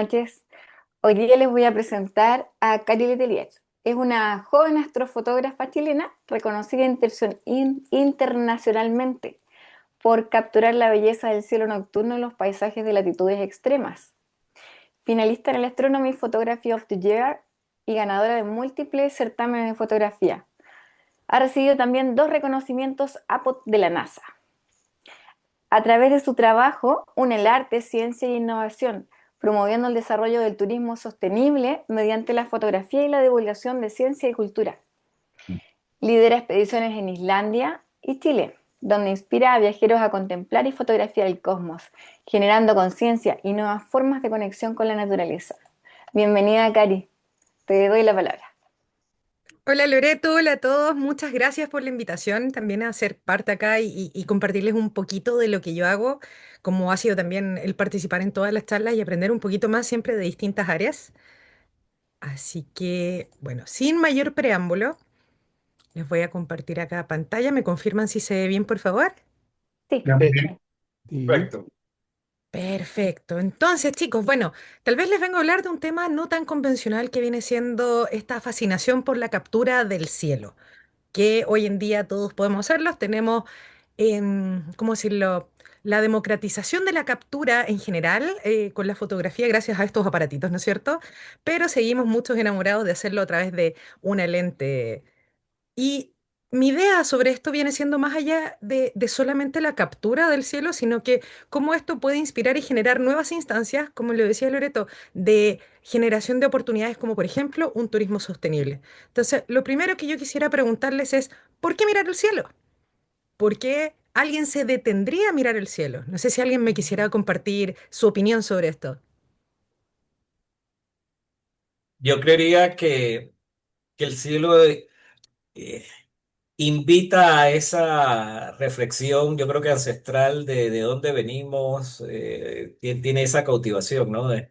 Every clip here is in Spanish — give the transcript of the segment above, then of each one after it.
noches. Hoy día les voy a presentar a Cari Letelier. Es una joven astrofotógrafa chilena reconocida internacionalmente por capturar la belleza del cielo nocturno en los paisajes de latitudes extremas. Finalista en el Astronomy Photography of the Year y ganadora de múltiples certámenes de fotografía. Ha recibido también dos reconocimientos APOT de la NASA. A través de su trabajo, une el arte, ciencia e innovación, promoviendo el desarrollo del turismo sostenible mediante la fotografía y la divulgación de ciencia y cultura. Lidera expediciones en Islandia y Chile, donde inspira a viajeros a contemplar y fotografiar el cosmos, generando conciencia y nuevas formas de conexión con la naturaleza. Bienvenida, Cari. Te doy la palabra. Hola Loreto, hola a todos, muchas gracias por la invitación también a ser parte acá y compartirles un poquito de lo que yo hago, como ha sido también el participar en todas las charlas y aprender un poquito más siempre de distintas áreas. Así que, bueno, sin mayor preámbulo, les voy a compartir acá pantalla. ¿Me confirman si se ve bien, por favor? Sí. Ya, Perfecto. Perfecto. Entonces, chicos, bueno, tal vez les vengo a hablar de un tema no tan convencional que viene siendo esta fascinación por la captura del cielo, que hoy en día todos podemos hacerlos. Tenemos, ¿cómo decirlo? La democratización de la captura en general con la fotografía gracias a estos aparatitos, ¿no es cierto? Pero seguimos muchos enamorados de hacerlo a través de una lente. Y mi idea sobre esto viene siendo más allá de solamente la captura del cielo, sino que cómo esto puede inspirar y generar nuevas instancias, como lo decía Loreto, de generación de oportunidades, como por ejemplo un turismo sostenible. Entonces, lo primero que yo quisiera preguntarles es, ¿por qué mirar el cielo? ¿Por qué alguien se detendría a mirar el cielo? No sé si alguien me quisiera compartir su opinión sobre esto. Yo creería que el cielo eh, invita a esa reflexión, yo creo que ancestral de dónde venimos, tiene esa cautivación, ¿no? De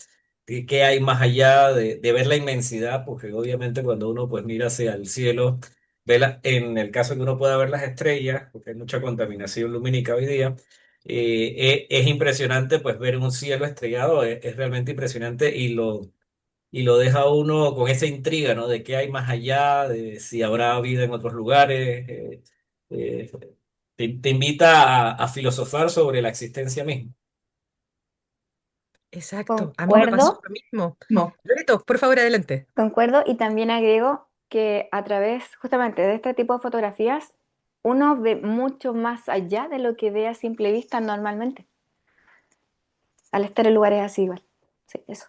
qué hay más allá de ver la inmensidad, porque obviamente cuando uno pues mira hacia el cielo, en el caso que uno pueda ver las estrellas, porque hay mucha contaminación lumínica hoy día, es impresionante pues ver un cielo estrellado, es realmente impresionante y lo deja a uno con esa intriga, ¿no? De qué hay más allá, de si habrá vida en otros lugares. Eh, te invita a filosofar sobre la existencia misma. Exacto, a mí me pasó Concuerdo. lo mismo. no. Loreto, por favor, adelante. Concuerdo y también agrego que a través justamente de este tipo de fotografías uno ve mucho más allá de lo que ve a simple vista normalmente, al estar en lugares así igual. Sí, eso.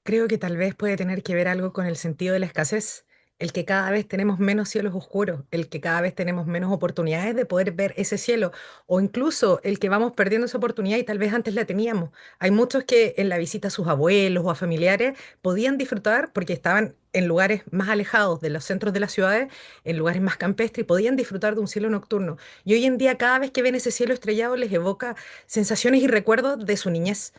Creo que tal vez puede tener que ver algo con el sentido de la escasez, el que cada vez tenemos menos cielos oscuros, el que cada vez tenemos menos oportunidades de poder ver ese cielo, o incluso el que vamos perdiendo esa oportunidad y tal vez antes la teníamos. Hay muchos que en la visita a sus abuelos o a familiares podían disfrutar porque estaban en lugares más alejados de los centros de las ciudades, en lugares más campestres, y podían disfrutar de un cielo nocturno. Y hoy en día cada vez que ven ese cielo estrellado les evoca sensaciones y recuerdos de su niñez.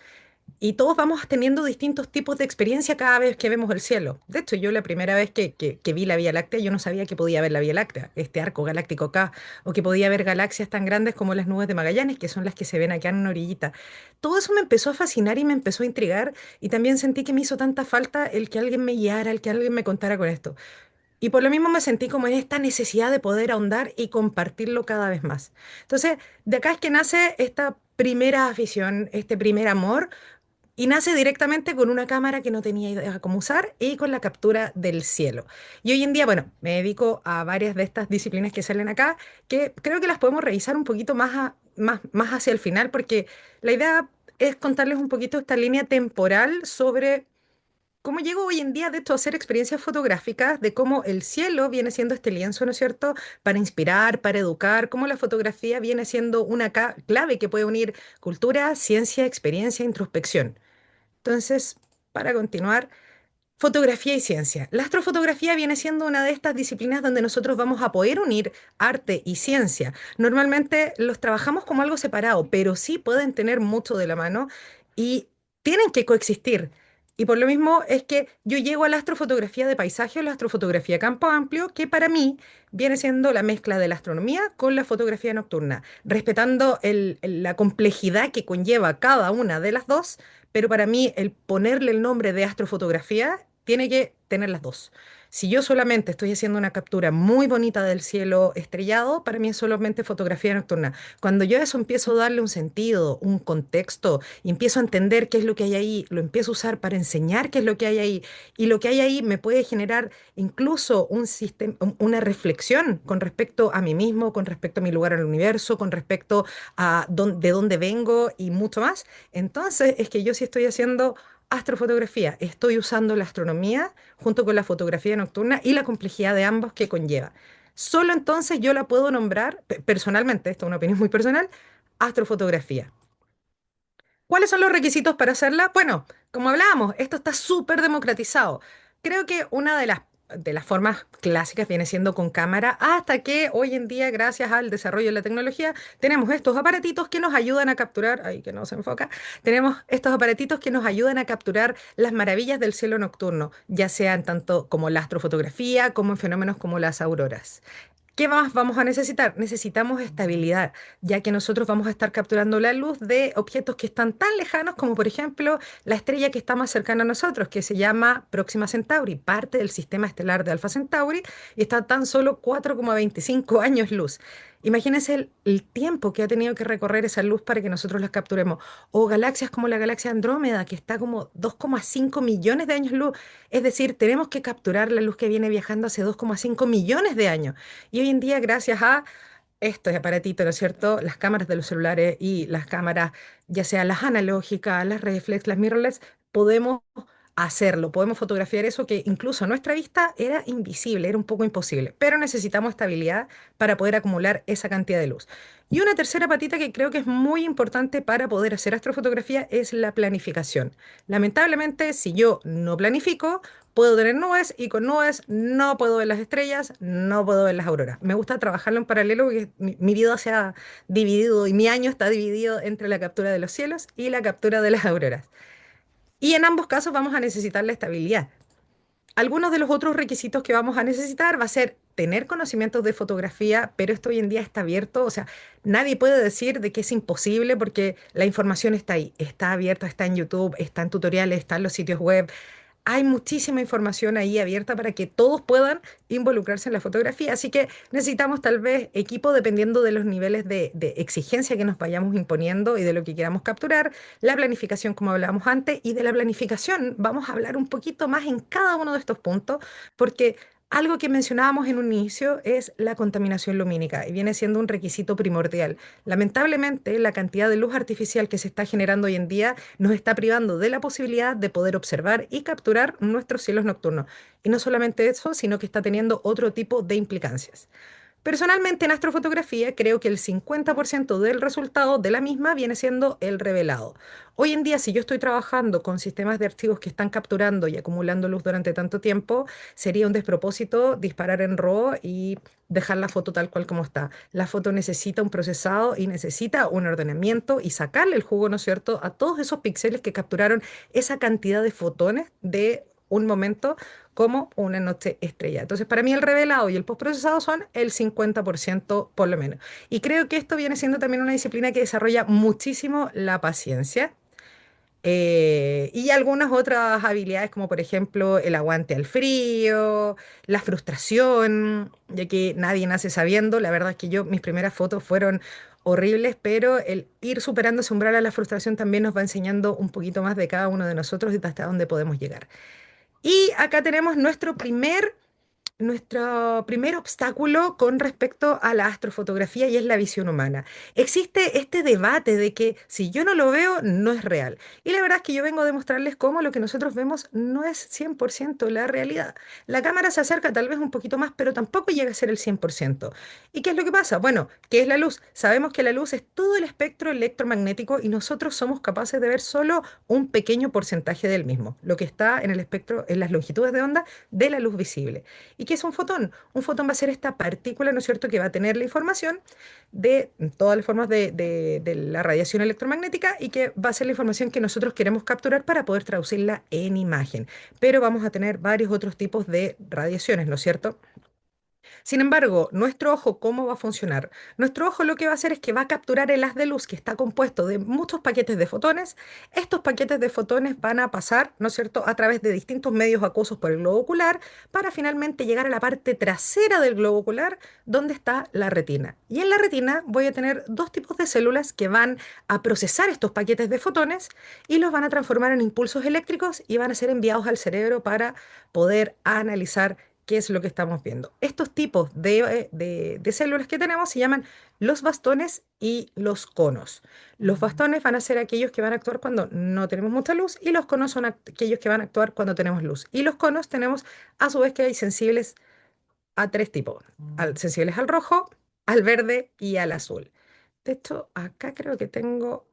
Y todos vamos teniendo distintos tipos de experiencia cada vez que vemos el cielo. De hecho, yo la primera vez que vi la Vía Láctea, yo no sabía que podía ver la Vía Láctea, este arco galáctico acá, o que podía ver galaxias tan grandes como las nubes de Magallanes, que son las que se ven acá en una orillita. Todo eso me empezó a fascinar y me empezó a intrigar, y también sentí que me hizo tanta falta el que alguien me guiara, el que alguien me contara con esto. Y por lo mismo me sentí como en esta necesidad de poder ahondar y compartirlo cada vez más. Entonces, de acá es que nace esta primera afición, este primer amor y nace directamente con una cámara que no tenía idea cómo usar y con la captura del cielo. Y hoy en día, bueno, me dedico a varias de estas disciplinas que salen acá, que creo que las podemos revisar un poquito más, más hacia el final, porque la idea es contarles un poquito esta línea temporal sobre cómo llego hoy en día, de hecho, a hacer experiencias fotográficas de cómo el cielo viene siendo este lienzo, ¿no es cierto?, para inspirar, para educar, cómo la fotografía viene siendo una clave que puede unir cultura, ciencia, experiencia, introspección. Entonces, para continuar, fotografía y ciencia. La astrofotografía viene siendo una de estas disciplinas donde nosotros vamos a poder unir arte y ciencia. Normalmente los trabajamos como algo separado, pero sí pueden tener mucho de la mano y tienen que coexistir. Y por lo mismo es que yo llego a la astrofotografía de paisaje o la astrofotografía de campo amplio, que para mí viene siendo la mezcla de la astronomía con la fotografía nocturna, respetando la complejidad que conlleva cada una de las dos, pero para mí el ponerle el nombre de astrofotografía tiene que tener las dos. Si yo solamente estoy haciendo una captura muy bonita del cielo estrellado, para mí es solamente fotografía nocturna. Cuando yo a eso empiezo a darle un sentido, un contexto, y empiezo a entender qué es lo que hay ahí, lo empiezo a usar para enseñar qué es lo que hay ahí, y lo que hay ahí me puede generar incluso un sistema, una reflexión con respecto a mí mismo, con respecto a mi lugar en el universo, con respecto a de dónde vengo y mucho más. Entonces es que yo sí estoy haciendo astrofotografía, estoy usando la astronomía junto con la fotografía nocturna y la complejidad de ambos que conlleva. Solo entonces yo la puedo nombrar, personalmente, esto es una opinión muy personal, astrofotografía. ¿Cuáles son los requisitos para hacerla? Bueno, como hablábamos, esto está súper democratizado. Creo que una de las formas clásicas viene siendo con cámara, hasta que hoy en día, gracias al desarrollo de la tecnología, tenemos estos aparatitos que nos ayudan a capturar, ay, que no se enfoca, tenemos estos aparatitos que nos ayudan a capturar las maravillas del cielo nocturno, ya sean tanto como la astrofotografía, como en fenómenos como las auroras. ¿Qué más vamos a necesitar? Necesitamos estabilidad, ya que nosotros vamos a estar capturando la luz de objetos que están tan lejanos como, por ejemplo, la estrella que está más cercana a nosotros, que se llama Próxima Centauri, parte del sistema estelar de Alpha Centauri, y está a tan solo 4,25 años luz. Imagínense el tiempo que ha tenido que recorrer esa luz para que nosotros las capturemos. O galaxias como la galaxia Andrómeda, que está como 2,5 millones de años luz. Es decir, tenemos que capturar la luz que viene viajando hace 2,5 millones de años. Y hoy en día, gracias a estos aparatitos, ¿no es cierto? Las cámaras de los celulares y las cámaras, ya sean las analógicas, las reflex, las mirrorless, podemos hacerlo, podemos fotografiar eso que incluso a nuestra vista era invisible, era un poco imposible, pero necesitamos estabilidad para poder acumular esa cantidad de luz. Y una tercera patita que creo que es muy importante para poder hacer astrofotografía es la planificación. Lamentablemente, si yo no planifico, puedo tener nubes y con nubes no puedo ver las estrellas, no puedo ver las auroras. Me gusta trabajarlo en paralelo porque mi vida se ha dividido y mi año está dividido entre la captura de los cielos y la captura de las auroras. Y en ambos casos vamos a necesitar la estabilidad. Algunos de los otros requisitos que vamos a necesitar va a ser tener conocimientos de fotografía, pero esto hoy en día está abierto, o sea, nadie puede decir de que es imposible porque la información está ahí, está abierta, está en YouTube, está en tutoriales, está en los sitios web. Hay muchísima información ahí abierta para que todos puedan involucrarse en la fotografía. Así que necesitamos tal vez equipo dependiendo de los niveles de exigencia que nos vayamos imponiendo y de lo que queramos capturar. La planificación, como hablábamos antes, y de la planificación vamos a hablar un poquito más en cada uno de estos puntos, porque algo que mencionábamos en un inicio es la contaminación lumínica y viene siendo un requisito primordial. Lamentablemente, la cantidad de luz artificial que se está generando hoy en día nos está privando de la posibilidad de poder observar y capturar nuestros cielos nocturnos. Y no solamente eso, sino que está teniendo otro tipo de implicancias. Personalmente en astrofotografía creo que el 50% del resultado de la misma viene siendo el revelado. Hoy en día, si yo estoy trabajando con sistemas de archivos que están capturando y acumulando luz durante tanto tiempo, sería un despropósito disparar en RAW y dejar la foto tal cual como está. La foto necesita un procesado y necesita un ordenamiento y sacarle el jugo, ¿no es cierto?, a todos esos píxeles que capturaron esa cantidad de fotones de un momento como una noche estrellada. Entonces, para mí el revelado y el postprocesado son el 50% por lo menos. Y creo que esto viene siendo también una disciplina que desarrolla muchísimo la paciencia. Y algunas otras habilidades como por ejemplo el aguante al frío, la frustración, ya que nadie nace sabiendo. La verdad es que yo, mis primeras fotos fueron horribles, pero el ir superando ese umbral a la frustración también nos va enseñando un poquito más de cada uno de nosotros y hasta dónde podemos llegar. Y acá tenemos nuestro primer obstáculo con respecto a la astrofotografía y es la visión humana. Existe este debate de que si yo no lo veo, no es real. Y la verdad es que yo vengo a demostrarles cómo lo que nosotros vemos no es 100% la realidad. La cámara se acerca tal vez un poquito más, pero tampoco llega a ser el 100%. ¿Y qué es lo que pasa? Bueno, ¿qué es la luz? Sabemos que la luz es todo el espectro electromagnético y nosotros somos capaces de ver solo un pequeño porcentaje del mismo, lo que está en el espectro, en las longitudes de onda de la luz visible. ¿Y qué es un fotón? Un fotón va a ser esta partícula, ¿no es cierto?, que va a tener la información de todas las formas de la radiación electromagnética y que va a ser la información que nosotros queremos capturar para poder traducirla en imagen. Pero vamos a tener varios otros tipos de radiaciones, ¿no es cierto? Sin embargo, nuestro ojo, ¿cómo va a funcionar? Nuestro ojo lo que va a hacer es que va a capturar el haz de luz que está compuesto de muchos paquetes de fotones. Estos paquetes de fotones van a pasar, ¿no es cierto?, a través de distintos medios acuosos por el globo ocular para finalmente llegar a la parte trasera del globo ocular, donde está la retina. Y en la retina voy a tener dos tipos de células que van a procesar estos paquetes de fotones y los van a transformar en impulsos eléctricos y van a ser enviados al cerebro para poder analizar qué es lo que estamos viendo. Estos tipos de células que tenemos se llaman los bastones y los conos. Los bastones van a ser aquellos que van a actuar cuando no tenemos mucha luz y los conos son aquellos que van a actuar cuando tenemos luz. Y los conos tenemos a su vez que hay sensibles a tres tipos, sensibles al rojo, al verde y al azul. De hecho, acá creo que tengo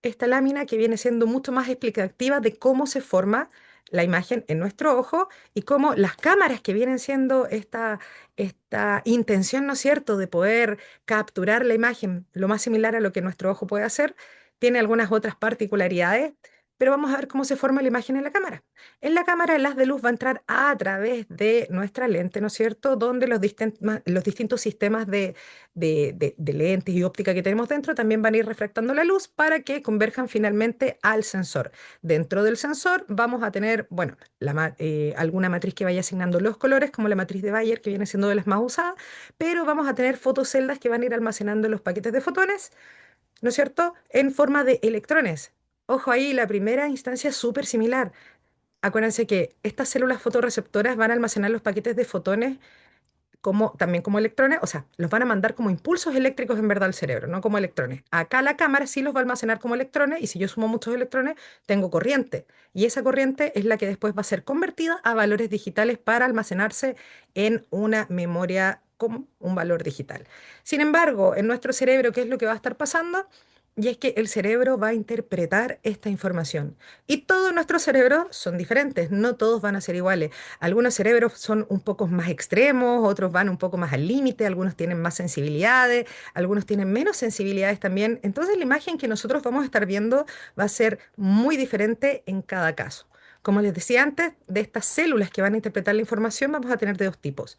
esta lámina que viene siendo mucho más explicativa de cómo se forma la imagen en nuestro ojo y cómo las cámaras que vienen siendo esta intención, ¿no es cierto?, de poder capturar la imagen lo más similar a lo que nuestro ojo puede hacer, tiene algunas otras particularidades, pero vamos a ver cómo se forma la imagen en la cámara. En la cámara el haz de luz va a entrar a través de nuestra lente, ¿no es cierto?, donde los distintos sistemas de lentes y óptica que tenemos dentro también van a ir refractando la luz para que converjan finalmente al sensor. Dentro del sensor vamos a tener, bueno, alguna matriz que vaya asignando los colores, como la matriz de Bayer, que viene siendo de las más usadas, pero vamos a tener fotoceldas que van a ir almacenando los paquetes de fotones, ¿no es cierto?, en forma de electrones. Ojo ahí, la primera instancia es súper similar. Acuérdense que estas células fotorreceptoras van a almacenar los paquetes de fotones también como electrones, o sea, los van a mandar como impulsos eléctricos en verdad al cerebro, no como electrones. Acá la cámara sí los va a almacenar como electrones y si yo sumo muchos electrones, tengo corriente. Y esa corriente es la que después va a ser convertida a valores digitales para almacenarse en una memoria como un valor digital. Sin embargo, en nuestro cerebro, ¿qué es lo que va a estar pasando? Y es que el cerebro va a interpretar esta información. Y todos nuestros cerebros son diferentes, no todos van a ser iguales. Algunos cerebros son un poco más extremos, otros van un poco más al límite, algunos tienen más sensibilidades, algunos tienen menos sensibilidades también. Entonces la imagen que nosotros vamos a estar viendo va a ser muy diferente en cada caso. Como les decía antes, de estas células que van a interpretar la información vamos a tener de dos tipos.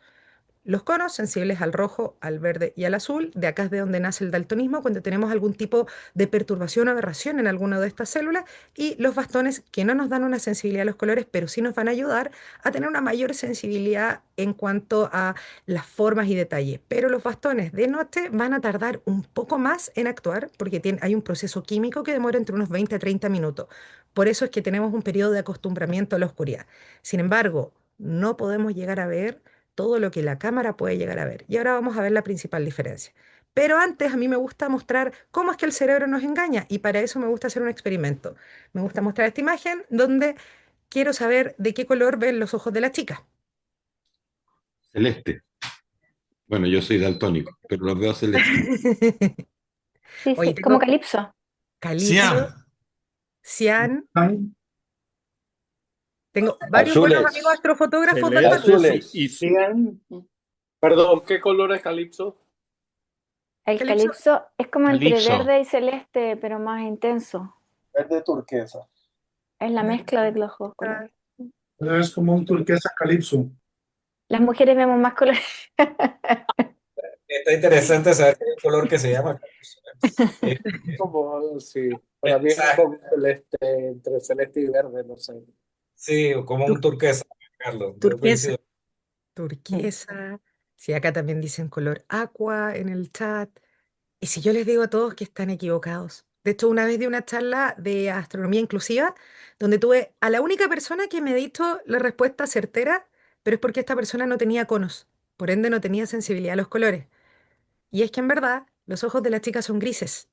Los conos sensibles al rojo, al verde y al azul, de acá es de donde nace el daltonismo, cuando tenemos algún tipo de perturbación o aberración en alguna de estas células, y los bastones que no nos dan una sensibilidad a los colores, pero sí nos van a ayudar a tener una mayor sensibilidad en cuanto a las formas y detalles. Pero los bastones de noche van a tardar un poco más en actuar porque hay un proceso químico que demora entre unos 20 a 30 minutos. Por eso es que tenemos un periodo de acostumbramiento a la oscuridad. Sin embargo, no podemos llegar a ver todo lo que la cámara puede llegar a ver. Y ahora vamos a ver la principal diferencia. Pero antes a mí me gusta mostrar cómo es que el cerebro nos engaña y para eso me gusta hacer un experimento. Me gusta mostrar esta imagen donde quiero saber de qué color ven los ojos de la chica. Celeste. Bueno, yo soy daltónico, pero los veo celeste. Sí, Oye, sí, como tengo Calipso. calipso, Cian. cian, Ay, tengo varios buenos amigos Azules. astrofotógrafos daltónicos. Celestes azules. y cian. Perdón, ¿qué color es Calipso? El Calipso, calipso es como entre Calipso. verde y celeste, pero más intenso. Verde turquesa. Es la mezcla de los dos ah, colores. Es como un turquesa calipso. Las mujeres vemos más colores. Está interesante saber que hay un color que se llama calypso. Eh, Como, sí, para mí es un exacto, poco celeste, entre celeste y verde, no sé. sí, como un tur- turquesa, Carlos. Yo turquesa, coincido. turquesa. Sí, acá también dicen color aqua en el chat. Y si yo les digo a todos que están equivocados. De hecho, una vez di una charla de astronomía inclusiva donde tuve a la única persona que me ha dicho la respuesta certera, pero es porque esta persona no tenía conos, por ende no tenía sensibilidad a los colores. Y es que en verdad los ojos de la chica son grises.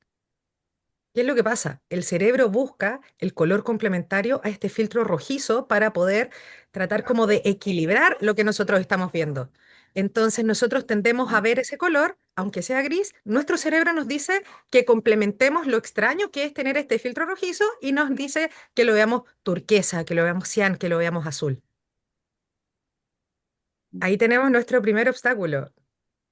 ¿Qué es lo que pasa? El cerebro busca el color complementario a este filtro rojizo para poder tratar como de equilibrar lo que nosotros estamos viendo. Entonces nosotros tendemos a ver ese color, aunque sea gris, nuestro cerebro nos dice que complementemos lo extraño que es tener este filtro rojizo y nos dice que lo veamos turquesa, que lo veamos cian, que lo veamos azul. Ahí tenemos nuestro primer obstáculo.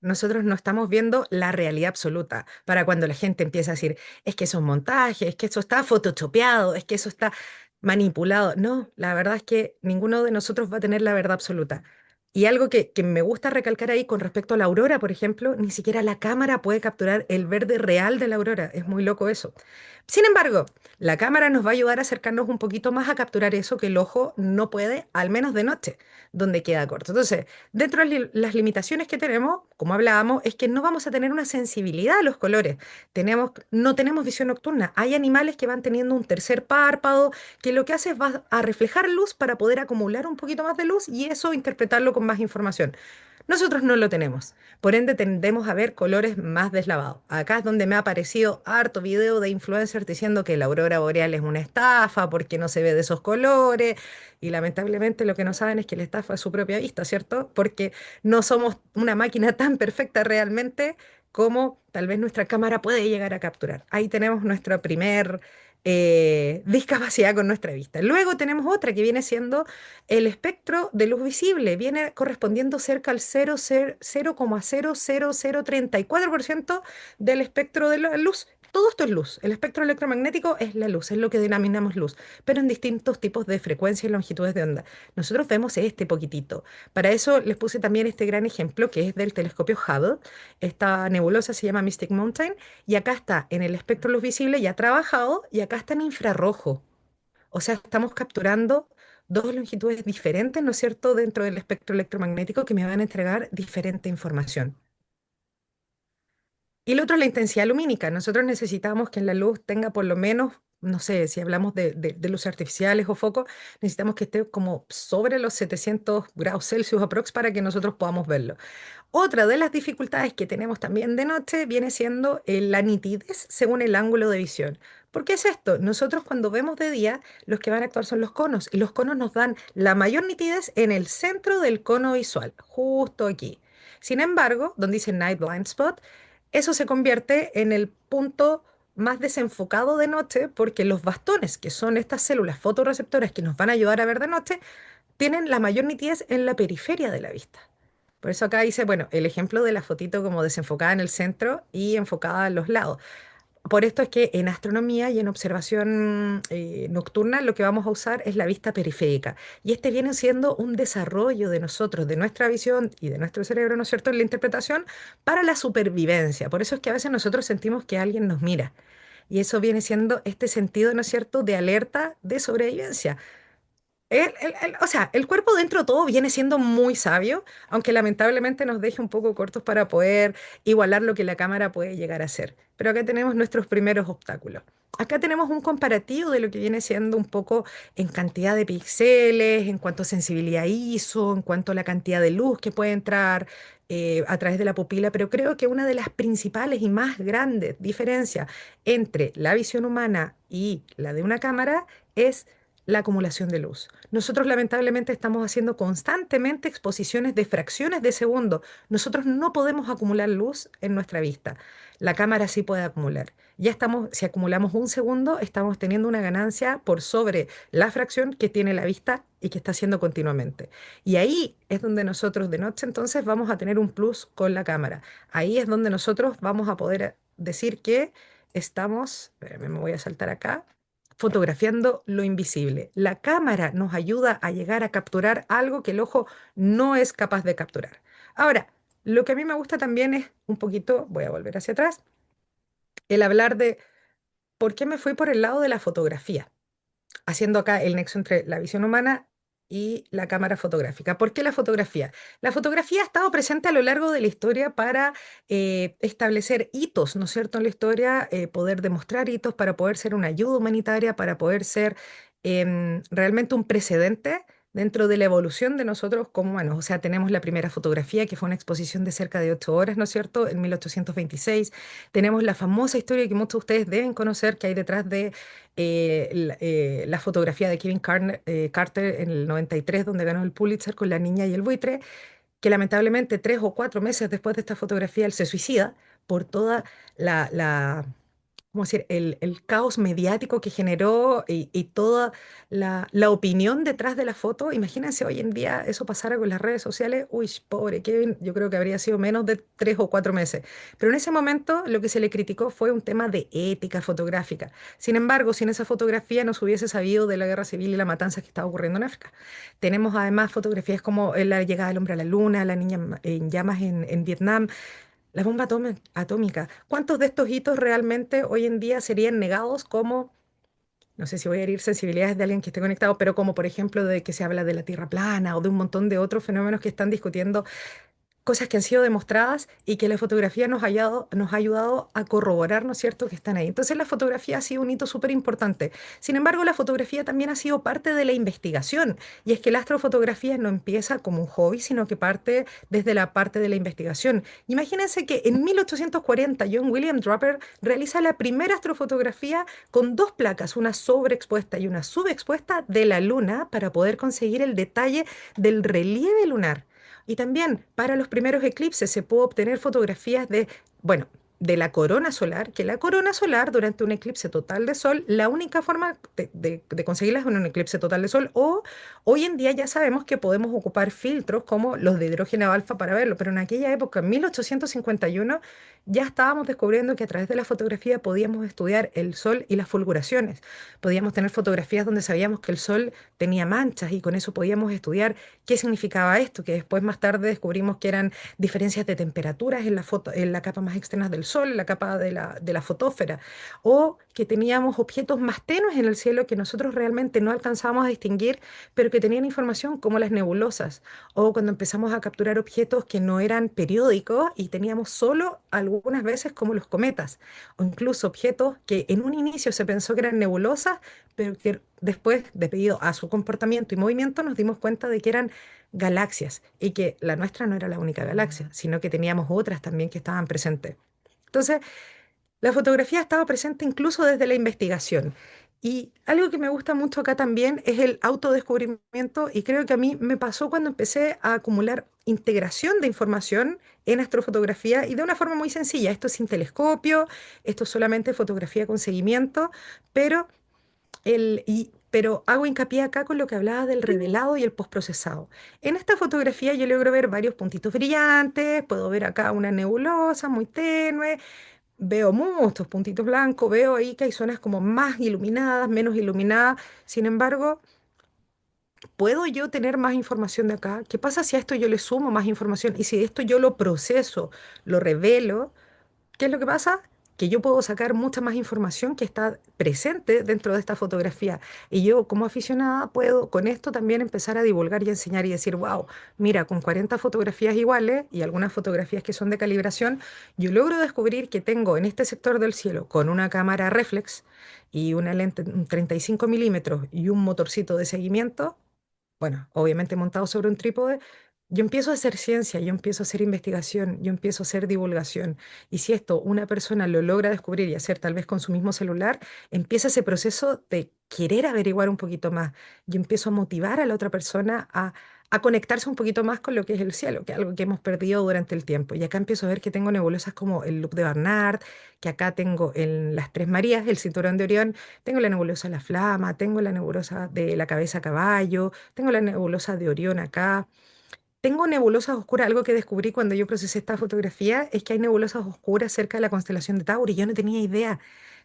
Nosotros no estamos viendo la realidad absoluta. Para cuando la gente empieza a decir, es que eso es montaje, es que eso está photoshopeado, es que eso está manipulado. No, la verdad es que ninguno de nosotros va a tener la verdad absoluta. Y algo que me gusta recalcar ahí con respecto a la aurora, por ejemplo, ni siquiera la cámara puede capturar el verde real de la aurora. Es muy loco eso. Sin embargo, la cámara nos va a ayudar a acercarnos un poquito más a capturar eso que el ojo no puede, al menos de noche, donde queda corto. Entonces, dentro de las limitaciones que tenemos, como hablábamos, es que no vamos a tener una sensibilidad a los colores. No tenemos visión nocturna. Hay animales que van teniendo un tercer párpado, que lo que hace es va a reflejar luz para poder acumular un poquito más de luz y eso interpretarlo con más información. Nosotros no lo tenemos. Por ende, tendemos a ver colores más deslavados. Acá es donde me ha aparecido harto video de influencers diciendo que la aurora boreal es una estafa porque no se ve de esos colores. Y lamentablemente lo que no saben es que la estafa es su propia vista, ¿cierto? Porque no somos una máquina tan perfecta realmente como tal vez nuestra cámara puede llegar a capturar. Ahí tenemos nuestra primer discapacidad con nuestra vista. Luego tenemos otra que viene siendo el espectro de luz visible, viene correspondiendo cerca al 0,00034% del espectro de la luz. Todo esto es luz. El espectro electromagnético es la luz, es lo que denominamos luz, pero en distintos tipos de frecuencias y longitudes de onda. Nosotros vemos este poquitito. Para eso les puse también este gran ejemplo que es del telescopio Hubble. Esta nebulosa se llama Mystic Mountain y acá está en el espectro luz visible ya trabajado y acá está en infrarrojo. O sea, estamos capturando dos longitudes diferentes, ¿no es cierto?, dentro del espectro electromagnético que me van a entregar diferente información. Y lo otro es la intensidad lumínica. Nosotros necesitamos que en la luz tenga por lo menos, no sé, si hablamos de luces artificiales o focos, necesitamos que esté como sobre los 700 grados Celsius aprox para que nosotros podamos verlo. Otra de las dificultades que tenemos también de noche viene siendo la nitidez según el ángulo de visión. ¿Por qué es esto? Nosotros cuando vemos de día, los que van a actuar son los conos y los conos nos dan la mayor nitidez en el centro del cono visual, justo aquí. Sin embargo, donde dice Night Blind Spot, eso se convierte en el punto más desenfocado de noche porque los bastones, que son estas células fotorreceptoras que nos van a ayudar a ver de noche, tienen la mayor nitidez en la periferia de la vista. Por eso acá dice, bueno, el ejemplo de la fotito como desenfocada en el centro y enfocada a los lados. Por esto es que en astronomía y en observación nocturna lo que vamos a usar es la vista periférica. Y este viene siendo un desarrollo de nosotros, de nuestra visión y de nuestro cerebro, ¿no es cierto?, en la interpretación para la supervivencia. Por eso es que a veces nosotros sentimos que alguien nos mira. Y eso viene siendo este sentido, ¿no es cierto?, de alerta de sobrevivencia. O sea, el cuerpo dentro de todo viene siendo muy sabio, aunque lamentablemente nos deje un poco cortos para poder igualar lo que la cámara puede llegar a hacer. Pero acá tenemos nuestros primeros obstáculos. Acá tenemos un comparativo de lo que viene siendo un poco en cantidad de píxeles, en cuanto a sensibilidad ISO, en cuanto a la cantidad de luz que puede entrar a través de la pupila, pero creo que una de las principales y más grandes diferencias entre la visión humana y la de una cámara es la acumulación de luz. Nosotros lamentablemente estamos haciendo constantemente exposiciones de fracciones de segundo. Nosotros no podemos acumular luz en nuestra vista. La cámara sí puede acumular. Ya estamos, si acumulamos un segundo, estamos teniendo una ganancia por sobre la fracción que tiene la vista y que está haciendo continuamente. Y ahí es donde nosotros de noche entonces vamos a tener un plus con la cámara. Ahí es donde nosotros vamos a poder decir que estamos, espérame, me voy a saltar acá, fotografiando lo invisible. La cámara nos ayuda a llegar a capturar algo que el ojo no es capaz de capturar. Ahora, lo que a mí me gusta también es un poquito, voy a volver hacia atrás, el hablar de por qué me fui por el lado de la fotografía, haciendo acá el nexo entre la visión humana y la cámara fotográfica. ¿Por qué la fotografía? La fotografía ha estado presente a lo largo de la historia para establecer hitos, ¿no es cierto?, en la historia, poder demostrar hitos para poder ser una ayuda humanitaria, para poder ser realmente un precedente dentro de la evolución de nosotros como humanos. O sea, tenemos la primera fotografía, que fue una exposición de cerca de 8 horas, ¿no es cierto?, en 1826. Tenemos la famosa historia que muchos de ustedes deben conocer, que hay detrás de la fotografía de Kevin Carter en el 93, donde ganó el Pulitzer con la niña y el buitre, que lamentablemente 3 o 4 meses después de esta fotografía él se suicida por toda la ¿cómo decir? El caos mediático que generó y toda la opinión detrás de la foto. Imagínense hoy en día eso pasara con las redes sociales. Uy, pobre Kevin, yo creo que habría sido menos de 3 o 4 meses. Pero en ese momento lo que se le criticó fue un tema de ética fotográfica. Sin embargo, sin esa fotografía no se hubiese sabido de la guerra civil y la matanza que estaba ocurriendo en África. Tenemos además fotografías como la llegada del hombre a la luna, la niña en llamas en Vietnam. La bomba atómica. ¿Cuántos de estos hitos realmente hoy en día serían negados como, no sé si voy a herir sensibilidades de alguien que esté conectado, pero como por ejemplo de que se habla de la Tierra plana o de un montón de otros fenómenos que están discutiendo cosas que han sido demostradas y que la fotografía nos ha ayudado a corroborar, ¿no es cierto?, que están ahí. Entonces la fotografía ha sido un hito súper importante. Sin embargo, la fotografía también ha sido parte de la investigación. Y es que la astrofotografía no empieza como un hobby, sino que parte desde la parte de la investigación. Imagínense que en 1840 John William Draper realiza la primera astrofotografía con dos placas, una sobreexpuesta y una subexpuesta de la Luna para poder conseguir el detalle del relieve lunar. Y también para los primeros eclipses se pudo obtener fotografías de, bueno, de la corona solar, que la corona solar durante un eclipse total de sol, la única forma de conseguirla es en un eclipse total de sol, o hoy en día ya sabemos que podemos ocupar filtros como los de hidrógeno alfa para verlo, pero en aquella época, en 1851, ya estábamos descubriendo que a través de la fotografía podíamos estudiar el sol y las fulguraciones. Podíamos tener fotografías donde sabíamos que el sol tenía manchas y con eso podíamos estudiar qué significaba esto, que después más tarde descubrimos que eran diferencias de temperaturas en en la capa más externa del Sol, en la capa de la fotósfera, o que teníamos objetos más tenues en el cielo que nosotros realmente no alcanzábamos a distinguir, pero que tenían información como las nebulosas, o cuando empezamos a capturar objetos que no eran periódicos y teníamos solo algunas veces como los cometas, o incluso objetos que en un inicio se pensó que eran nebulosas, pero que después, debido a su comportamiento y movimiento, nos dimos cuenta de que eran galaxias y que la nuestra no era la única galaxia, sino que teníamos otras también que estaban presentes. Entonces, la fotografía ha estado presente incluso desde la investigación. Y algo que me gusta mucho acá también es el autodescubrimiento y creo que a mí me pasó cuando empecé a acumular integración de información en astrofotografía y de una forma muy sencilla. Esto es sin telescopio, esto es solamente fotografía con seguimiento, pero pero hago hincapié acá con lo que hablaba del revelado y el postprocesado. En esta fotografía yo logro ver varios puntitos brillantes, puedo ver acá una nebulosa muy tenue, veo muchos puntitos blancos, veo ahí que hay zonas como más iluminadas, menos iluminadas. Sin embargo, ¿puedo yo tener más información de acá? ¿Qué pasa si a esto yo le sumo más información? Y si esto yo lo proceso, lo revelo, ¿qué es lo que pasa? Que yo puedo sacar mucha más información que está presente dentro de esta fotografía. Y yo como aficionada puedo con esto también empezar a divulgar y enseñar y decir, wow, mira, con 40 fotografías iguales y algunas fotografías que son de calibración, yo logro descubrir que tengo en este sector del cielo con una cámara reflex y una lente un 35 milímetros y un motorcito de seguimiento, bueno, obviamente montado sobre un trípode, yo empiezo a hacer ciencia, yo empiezo a hacer investigación, yo empiezo a hacer divulgación. Y si esto una persona lo logra descubrir y hacer tal vez con su mismo celular, empieza ese proceso de querer averiguar un poquito más. Yo empiezo a motivar a la otra persona a conectarse un poquito más con lo que es el cielo, que es algo que hemos perdido durante el tiempo. Y acá empiezo a ver que tengo nebulosas como el Loop de Barnard, que acá tengo en las Tres Marías, el Cinturón de Orión, tengo la nebulosa de la Flama, tengo la nebulosa de la Cabeza Caballo, tengo la nebulosa de Orión acá. Tengo nebulosas oscuras. Algo que descubrí cuando yo procesé esta fotografía es que hay nebulosas oscuras cerca de la constelación de Tauro y yo no tenía idea.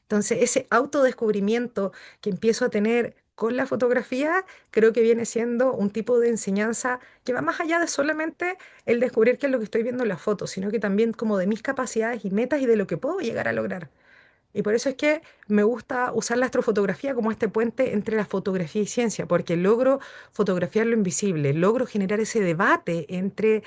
Entonces, ese autodescubrimiento que empiezo a tener con la fotografía, creo que viene siendo un tipo de enseñanza que va más allá de solamente el descubrir qué es lo que estoy viendo en la foto, sino que también como de mis capacidades y metas y de lo que puedo llegar a lograr. Y por eso es que me gusta usar la astrofotografía como este puente entre la fotografía y ciencia, porque logro fotografiar lo invisible, logro generar ese debate entre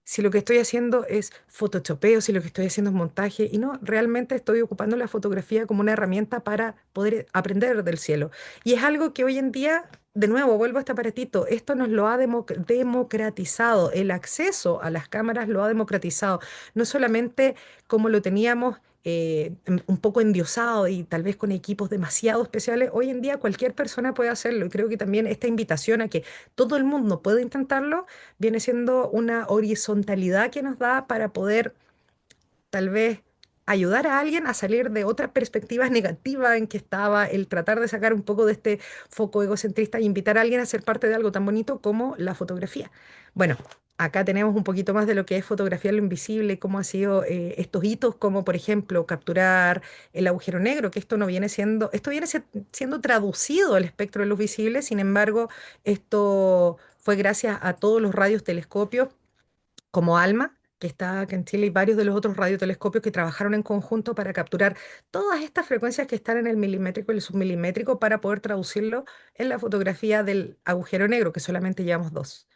si lo que estoy haciendo es photoshopeo, si lo que estoy haciendo es montaje, y no, realmente estoy ocupando la fotografía como una herramienta para poder aprender del cielo. Y es algo que hoy en día, de nuevo, vuelvo a este aparatito, esto nos lo ha democratizado, el acceso a las cámaras lo ha democratizado, no solamente como lo teníamos. Un poco endiosado y tal vez con equipos demasiado especiales, hoy en día cualquier persona puede hacerlo y creo que también esta invitación a que todo el mundo pueda intentarlo viene siendo una horizontalidad que nos da para poder tal vez ayudar a alguien a salir de otra perspectiva negativa en que estaba, el tratar de sacar un poco de este foco egocentrista e invitar a alguien a ser parte de algo tan bonito como la fotografía. Bueno, acá tenemos un poquito más de lo que es fotografiar lo invisible, cómo ha sido estos hitos, como por ejemplo capturar el agujero negro, que esto no viene siendo, esto viene siendo traducido al espectro de luz visible, sin embargo, esto fue gracias a todos los radios telescopios como ALMA, que está acá en Chile, y varios de los otros radiotelescopios que trabajaron en conjunto para capturar todas estas frecuencias que están en el milimétrico y el submilimétrico para poder traducirlo en la fotografía del agujero negro, que solamente llevamos dos.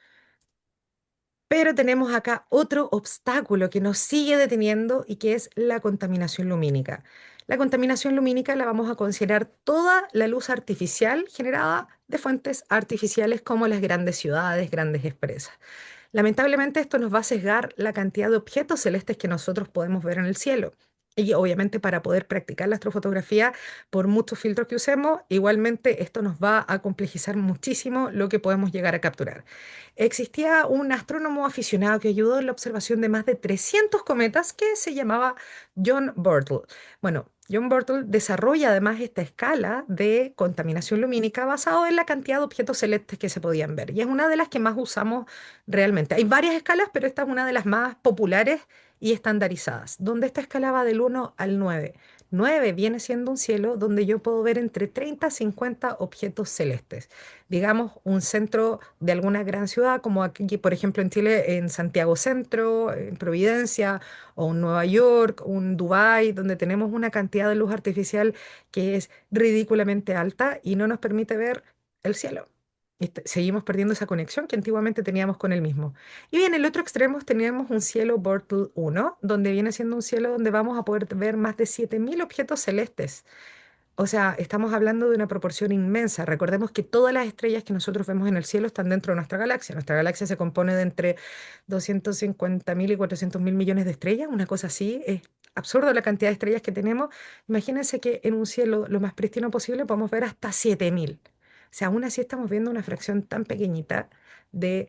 Pero tenemos acá otro obstáculo que nos sigue deteniendo y que es la contaminación lumínica. La contaminación lumínica la vamos a considerar toda la luz artificial generada de fuentes artificiales como las grandes ciudades, grandes empresas. Lamentablemente esto nos va a sesgar la cantidad de objetos celestes que nosotros podemos ver en el cielo. Y obviamente para poder practicar la astrofotografía, por muchos filtros que usemos, igualmente esto nos va a complejizar muchísimo lo que podemos llegar a capturar. Existía un astrónomo aficionado que ayudó en la observación de más de 300 cometas que se llamaba John Birtle. Bueno, John Birtle desarrolla además esta escala de contaminación lumínica basado en la cantidad de objetos celestes que se podían ver. Y es una de las que más usamos realmente. Hay varias escalas, pero esta es una de las más populares y estandarizadas, donde esta escala va del 1 al 9. 9 viene siendo un cielo donde yo puedo ver entre 30 a 50 objetos celestes. Digamos, un centro de alguna gran ciudad, como aquí, por ejemplo, en Chile, en Santiago Centro, en Providencia, o un Nueva York, un Dubái, donde tenemos una cantidad de luz artificial que es ridículamente alta y no nos permite ver el cielo. Seguimos perdiendo esa conexión que antiguamente teníamos con el mismo. Y bien, en el otro extremo teníamos un cielo Bortle 1, donde viene siendo un cielo donde vamos a poder ver más de 7.000 objetos celestes. O sea, estamos hablando de una proporción inmensa. Recordemos que todas las estrellas que nosotros vemos en el cielo están dentro de nuestra galaxia. Nuestra galaxia se compone de entre 250.000 y 400.000 millones de estrellas, una cosa así. Es absurdo la cantidad de estrellas que tenemos. Imagínense que en un cielo lo más prístino posible podemos ver hasta 7.000. O sea, aún así estamos viendo una fracción tan pequeñita de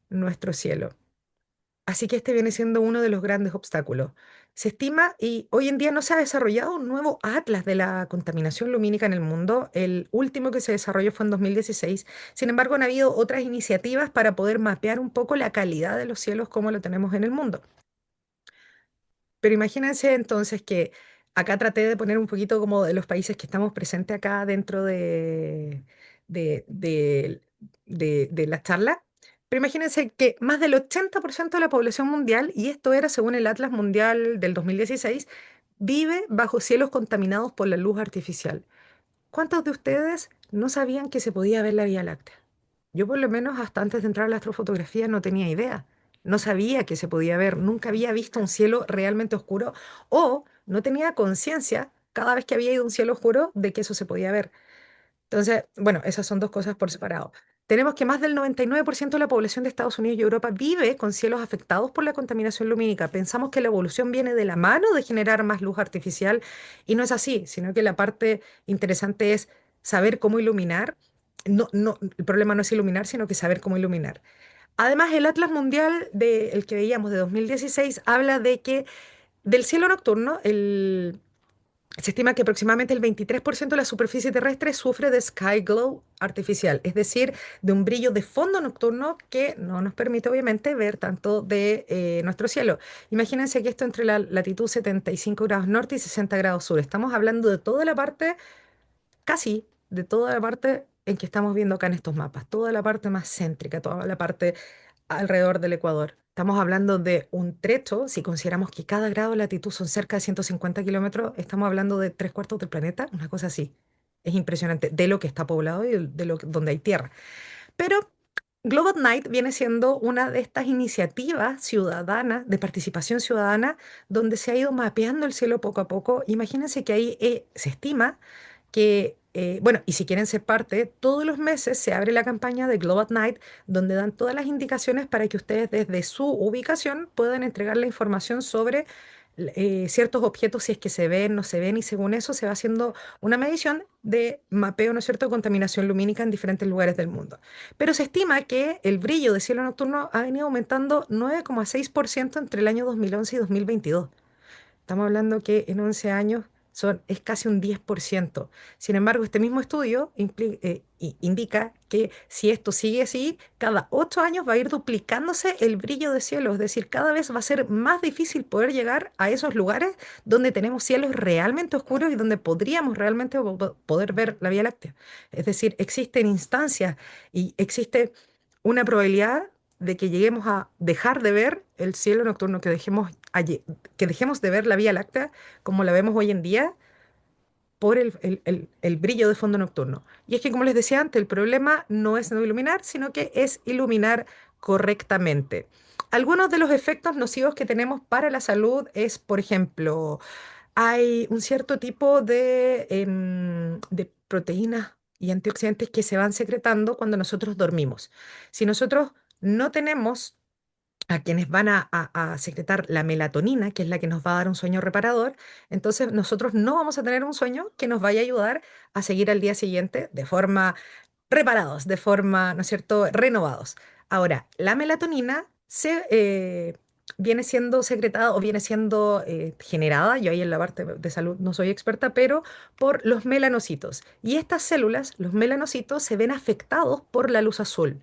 nuestro cielo. Así que este viene siendo uno de los grandes obstáculos. Se estima y hoy en día no se ha desarrollado un nuevo atlas de la contaminación lumínica en el mundo. El último que se desarrolló fue en 2016. Sin embargo, han habido otras iniciativas para poder mapear un poco la calidad de los cielos como lo tenemos en el mundo. Pero imagínense entonces que acá traté de poner un poquito como de los países que estamos presentes acá dentro de, de, de la charla. Pero imagínense que más del 80% de la población mundial, y esto era según el Atlas Mundial del 2016, vive bajo cielos contaminados por la luz artificial. ¿Cuántos de ustedes no sabían que se podía ver la Vía Láctea? Yo por lo menos hasta antes de entrar a la astrofotografía no tenía idea. No sabía que se podía ver, nunca había visto un cielo realmente oscuro o no tenía conciencia cada vez que había ido a un cielo oscuro de que eso se podía ver. Entonces, bueno, esas son dos cosas por separado. Tenemos que más del 99% de la población de Estados Unidos y Europa vive con cielos afectados por la contaminación lumínica. Pensamos que la evolución viene de la mano de generar más luz artificial y no es así, sino que la parte interesante es saber cómo iluminar. No, no, el problema no es iluminar, sino que saber cómo iluminar. Además, el Atlas Mundial el que veíamos de 2016 habla de que del cielo nocturno, se estima que aproximadamente el 23% de la superficie terrestre sufre de sky glow artificial, es decir, de un brillo de fondo nocturno que no nos permite obviamente ver tanto de nuestro cielo. Imagínense que esto entre la latitud 75 grados norte y 60 grados sur. Estamos hablando de toda la parte, casi de toda la parte en que estamos viendo acá en estos mapas, toda la parte más céntrica, toda la parte alrededor del Ecuador. Estamos hablando de un trecho, si consideramos que cada grado de latitud son cerca de 150 kilómetros, estamos hablando de tres cuartos del planeta, una cosa así. Es impresionante de lo que está poblado y de donde hay tierra. Pero Global Night viene siendo una de estas iniciativas ciudadanas, de participación ciudadana, donde se ha ido mapeando el cielo poco a poco. Imagínense que ahí se estima que, bueno, y si quieren ser parte, todos los meses se abre la campaña de Globe at Night, donde dan todas las indicaciones para que ustedes desde su ubicación puedan entregar la información sobre ciertos objetos, si es que se ven, no se ven, y según eso se va haciendo una medición de mapeo, ¿no es cierto?, de contaminación lumínica en diferentes lugares del mundo. Pero se estima que el brillo de cielo nocturno ha venido aumentando 9,6% entre el año 2011 y 2022. Estamos hablando que en 11 años es casi un 10%. Sin embargo, este mismo estudio indica que si esto sigue así, cada 8 años va a ir duplicándose el brillo de cielo. Es decir, cada vez va a ser más difícil poder llegar a esos lugares donde tenemos cielos realmente oscuros y donde podríamos realmente poder ver la Vía Láctea. Es decir, existen instancias y existe una probabilidad de que lleguemos a dejar de ver el cielo nocturno, que dejemos de ver la Vía Láctea como la vemos hoy en día por el brillo de fondo nocturno. Y es que, como les decía antes, el problema no es no iluminar, sino que es iluminar correctamente. Algunos de los efectos nocivos que tenemos para la salud es, por ejemplo, hay un cierto tipo de proteínas y antioxidantes que se van secretando cuando nosotros dormimos. Si nosotros no tenemos a quienes van a secretar la melatonina, que es la que nos va a dar un sueño reparador, entonces nosotros no vamos a tener un sueño que nos vaya a ayudar a seguir al día siguiente de forma reparados, de forma, ¿no es cierto?, renovados. Ahora, la melatonina viene siendo secretada o viene siendo generada, yo ahí en la parte de salud no soy experta, pero por los melanocitos. Y estas células, los melanocitos, se ven afectados por la luz azul.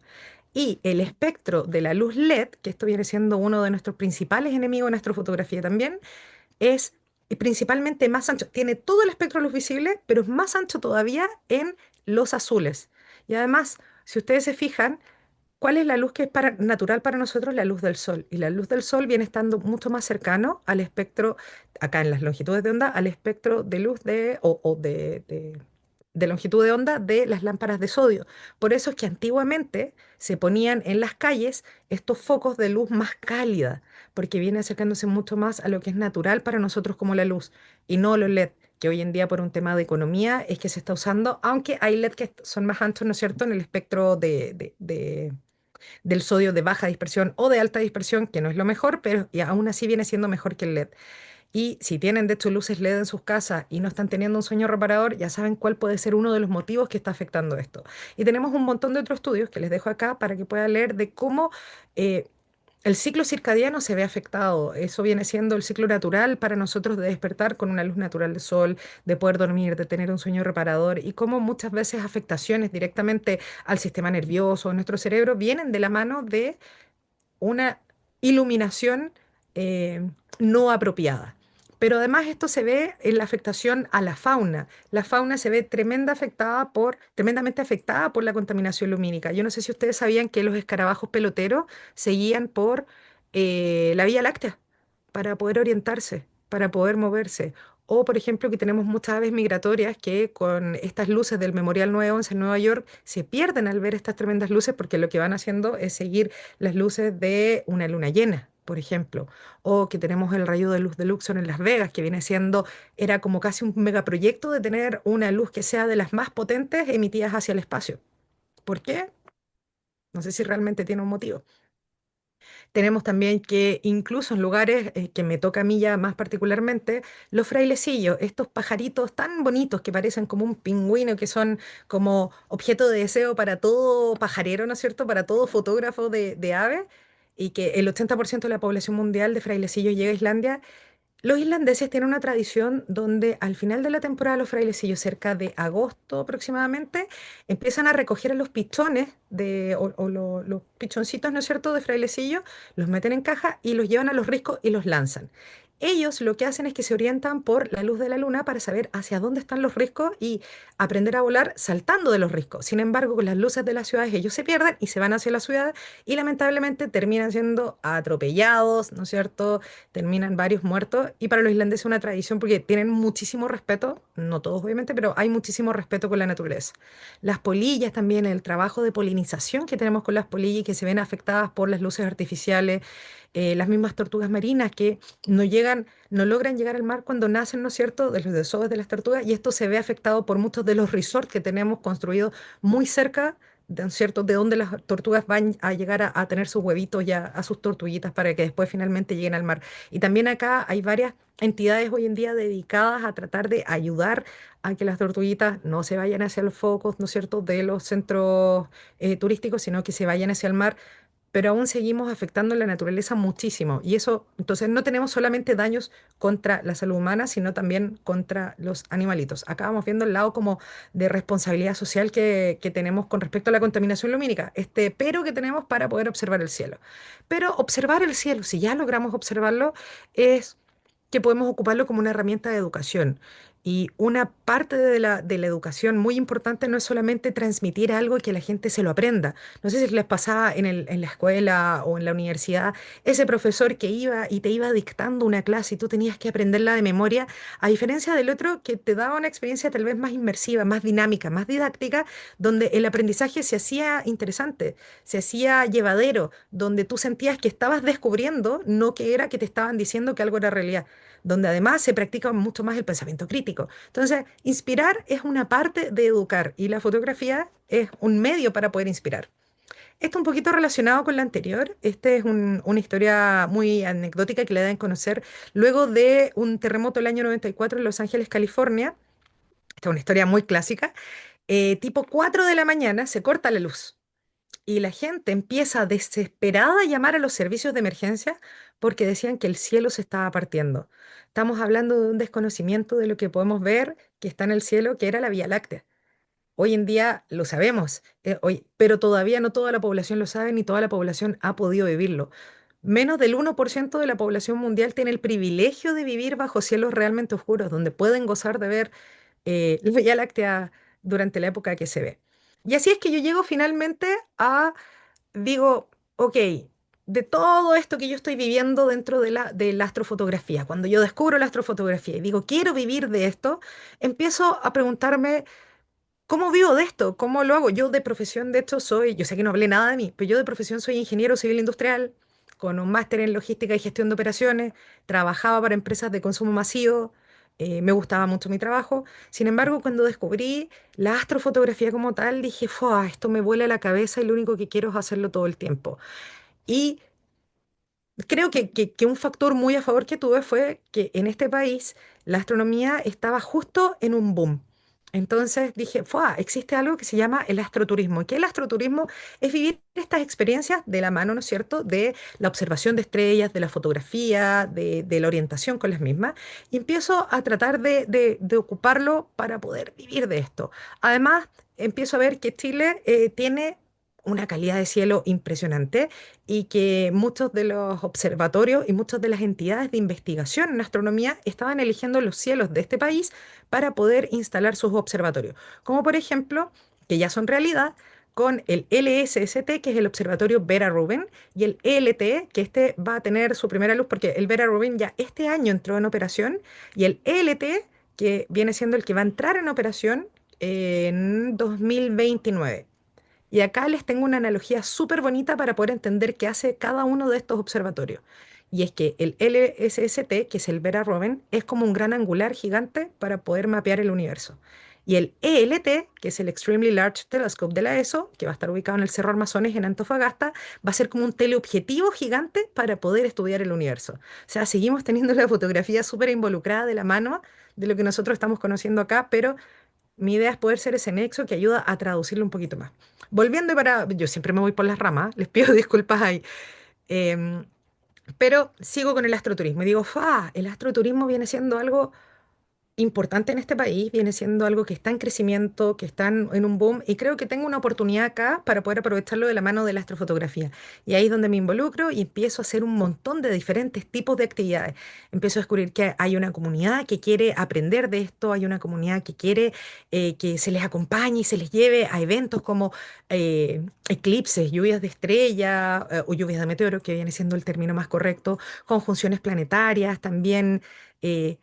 Y el espectro de la luz LED, que esto viene siendo uno de nuestros principales enemigos en astrofotografía también, es principalmente más ancho. Tiene todo el espectro de luz visible, pero es más ancho todavía en los azules. Y además, si ustedes se fijan, ¿cuál es la luz que es natural para nosotros? La luz del sol. Y la luz del sol viene estando mucho más cercano al espectro, acá en las longitudes de onda, al espectro de luz de longitud de onda de las lámparas de sodio. Por eso es que antiguamente se ponían en las calles estos focos de luz más cálida, porque viene acercándose mucho más a lo que es natural para nosotros como la luz, y no los LED, que hoy en día por un tema de economía es que se está usando, aunque hay LED que son más anchos, ¿no es cierto?, en el espectro del sodio de baja dispersión o de alta dispersión, que no es lo mejor, pero y aún así viene siendo mejor que el LED. Y si tienen de hecho luces LED en sus casas y no están teniendo un sueño reparador, ya saben cuál puede ser uno de los motivos que está afectando esto. Y tenemos un montón de otros estudios que les dejo acá para que puedan leer de cómo eh, el ciclo circadiano se ve afectado. Eso viene siendo el ciclo natural para nosotros de despertar con una luz natural de sol, de poder dormir, de tener un sueño reparador y cómo muchas veces afectaciones directamente al sistema nervioso, a nuestro cerebro, vienen de la mano de una iluminación eh, no apropiada. Pero además esto se ve en la afectación a la fauna. La fauna se ve tremendamente afectada por la contaminación lumínica. Yo no sé si ustedes sabían que los escarabajos peloteros seguían por la Vía Láctea para poder orientarse, para poder moverse. O, por ejemplo, que tenemos muchas aves migratorias que con estas luces del Memorial 911 en Nueva York se pierden al ver estas tremendas luces porque lo que van haciendo es seguir las luces de una luna llena, por ejemplo. O que tenemos el rayo de luz de Luxor en Las Vegas, que era como casi un megaproyecto de tener una luz que sea de las más potentes emitidas hacia el espacio. ¿Por qué? No sé si realmente tiene un motivo. Tenemos también que incluso en lugares que me toca a mí ya más particularmente, los frailecillos, estos pajaritos tan bonitos que parecen como un pingüino, que son como objeto de deseo para todo pajarero, ¿no es cierto? Para todo fotógrafo de aves, y que el 80% de la población mundial de frailecillos llega a Islandia. Los islandeses tienen una tradición donde al final de la temporada los frailecillos, cerca de agosto aproximadamente, empiezan a recoger a los pichones los pichoncitos, ¿no es cierto?, de frailecillo, los meten en caja y los llevan a los riscos y los lanzan. Ellos lo que hacen es que se orientan por la luz de la luna para saber hacia dónde están los riscos y aprender a volar saltando de los riscos. Sin embargo, con las luces de las ciudades ellos se pierden y se van hacia la ciudad y lamentablemente terminan siendo atropellados, ¿no es cierto? Terminan varios muertos y para los islandeses es una tradición porque tienen muchísimo respeto, no todos obviamente, pero hay muchísimo respeto con la naturaleza. Las polillas también, el trabajo de polinización que tenemos con las polillas y que se ven afectadas por las luces artificiales, las mismas tortugas marinas que no logran llegar al mar cuando nacen, ¿no es cierto?, de los desovos de las tortugas, y esto se ve afectado por muchos de los resorts que tenemos construidos muy cerca ¿no es cierto?, de donde las tortugas van a llegar a tener sus huevitos ya, a sus tortuguitas para que después finalmente lleguen al mar. Y también acá hay varias entidades hoy en día dedicadas a tratar de ayudar a que las tortuguitas no se vayan hacia los focos, ¿no es cierto?, de los centros turísticos, sino que se vayan hacia el mar pero aún seguimos afectando la naturaleza muchísimo. Y eso, entonces, no tenemos solamente daños contra la salud humana, sino también contra los animalitos. Acá vamos viendo el lado como de responsabilidad social que tenemos con respecto a la contaminación lumínica, este pero que tenemos para poder observar el cielo. Pero observar el cielo, si ya logramos observarlo, es que podemos ocuparlo como una herramienta de educación. Y una parte de la educación muy importante no es solamente transmitir algo y que la gente se lo aprenda. No sé si les pasaba en la escuela o en la universidad, ese profesor que iba y te iba dictando una clase y tú tenías que aprenderla de memoria, a diferencia del otro que te daba una experiencia tal vez más inmersiva, más dinámica, más didáctica, donde el aprendizaje se hacía interesante, se hacía llevadero, donde tú sentías que estabas descubriendo, no que era que te estaban diciendo que algo era realidad, donde además se practica mucho más el pensamiento crítico. Entonces, inspirar es una parte de educar y la fotografía es un medio para poder inspirar. Esto un poquito relacionado con la anterior. Esta es una historia muy anecdótica que le dan a conocer luego de un terremoto el año 94 en Los Ángeles, California. Esta es una historia muy clásica. Tipo 4 de la mañana se corta la luz y la gente empieza desesperada a llamar a los servicios de emergencia porque decían que el cielo se estaba partiendo. Estamos hablando de un desconocimiento de lo que podemos ver que está en el cielo, que era la Vía Láctea. Hoy en día lo sabemos, pero todavía no toda la población lo sabe ni toda la población ha podido vivirlo. Menos del 1% de la población mundial tiene el privilegio de vivir bajo cielos realmente oscuros, donde pueden gozar de ver la Vía Láctea durante la época que se ve. Y así es que yo llego finalmente a digo, ok, de todo esto que yo estoy viviendo dentro de la astrofotografía, cuando yo descubro la astrofotografía y digo, quiero vivir de esto, empiezo a preguntarme, ¿cómo vivo de esto? ¿Cómo lo hago? Yo de profesión, de hecho, yo sé que no hablé nada de mí, pero yo de profesión soy ingeniero civil industrial, con un máster en logística y gestión de operaciones, trabajaba para empresas de consumo masivo, me gustaba mucho mi trabajo. Sin embargo, cuando descubrí la astrofotografía como tal, dije, "Fua, esto me vuela la cabeza y lo único que quiero es hacerlo todo el tiempo". Y creo que un factor muy a favor que tuve fue que en este país la astronomía estaba justo en un boom. Entonces dije, ¡fua! Existe algo que se llama el astroturismo. Que el astroturismo es vivir estas experiencias de la mano, ¿no es cierto?, de la observación de estrellas, de la fotografía, de la orientación con las mismas. Y empiezo a tratar de ocuparlo para poder vivir de esto. Además, empiezo a ver que Chile tiene una calidad de cielo impresionante y que muchos de los observatorios y muchas de las entidades de investigación en astronomía estaban eligiendo los cielos de este país para poder instalar sus observatorios. Como por ejemplo, que ya son realidad, con el LSST, que es el Observatorio Vera Rubin, y el ELT, que este va a tener su primera luz, porque el Vera Rubin ya este año entró en operación, y el ELT, que viene siendo el que va a entrar en operación en 2029. Y acá les tengo una analogía súper bonita para poder entender qué hace cada uno de estos observatorios. Y es que el LSST, que es el Vera Rubin, es como un gran angular gigante para poder mapear el universo. Y el ELT, que es el Extremely Large Telescope de la ESO, que va a estar ubicado en el Cerro Armazones en Antofagasta, va a ser como un teleobjetivo gigante para poder estudiar el universo. O sea, seguimos teniendo la fotografía súper involucrada de la mano de lo que nosotros estamos conociendo acá, pero mi idea es poder ser ese nexo que ayuda a traducirlo un poquito más. Volviendo para... Yo siempre me voy por las ramas, les pido disculpas ahí. Em, pero sigo con el astroturismo y digo, ¡fa! El astroturismo viene siendo algo importante en este país, viene siendo algo que está en crecimiento, que está en un boom, y creo que tengo una oportunidad acá para poder aprovecharlo de la mano de la astrofotografía. Y ahí es donde me involucro y empiezo a hacer un montón de diferentes tipos de actividades. Empiezo a descubrir que hay una comunidad que quiere aprender de esto, hay una comunidad que quiere que se les acompañe y se les lleve a eventos como eclipses, lluvias de estrella o lluvias de meteoros, que viene siendo el término más correcto, conjunciones planetarias, también eh,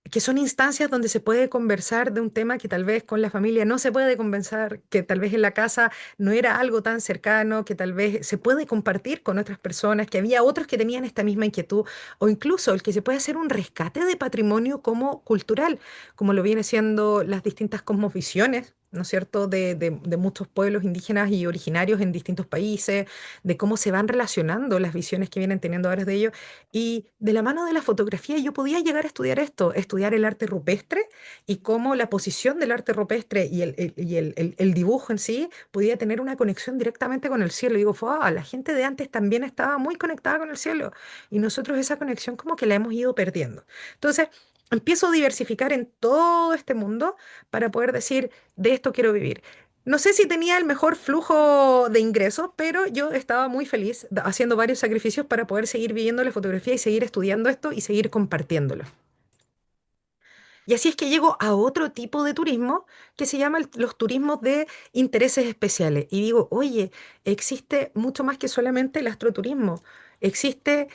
que son instancias donde se puede conversar de un tema que tal vez con la familia no se puede conversar, que tal vez en la casa no era algo tan cercano, que tal vez se puede compartir con otras personas, que había otros que tenían esta misma inquietud, o incluso el que se puede hacer un rescate de patrimonio como cultural, como lo viene siendo las distintas cosmovisiones ¿no es cierto?, de muchos pueblos indígenas y originarios en distintos países, de cómo se van relacionando las visiones que vienen teniendo varios de ellos. Y de la mano de la fotografía yo podía llegar a estudiar esto, estudiar el arte rupestre y cómo la posición del arte rupestre y el dibujo en sí podía tener una conexión directamente con el cielo. Y digo, "Fua, la gente de antes también estaba muy conectada con el cielo y nosotros esa conexión como que la hemos ido perdiendo". Entonces, empiezo a diversificar en todo este mundo para poder decir, de esto quiero vivir. No sé si tenía el mejor flujo de ingresos, pero yo estaba muy feliz haciendo varios sacrificios para poder seguir viviendo la fotografía y seguir estudiando esto y seguir compartiéndolo. Y así es que llego a otro tipo de turismo que se llama los turismos de intereses especiales. Y digo, oye, existe mucho más que solamente el astroturismo. Existe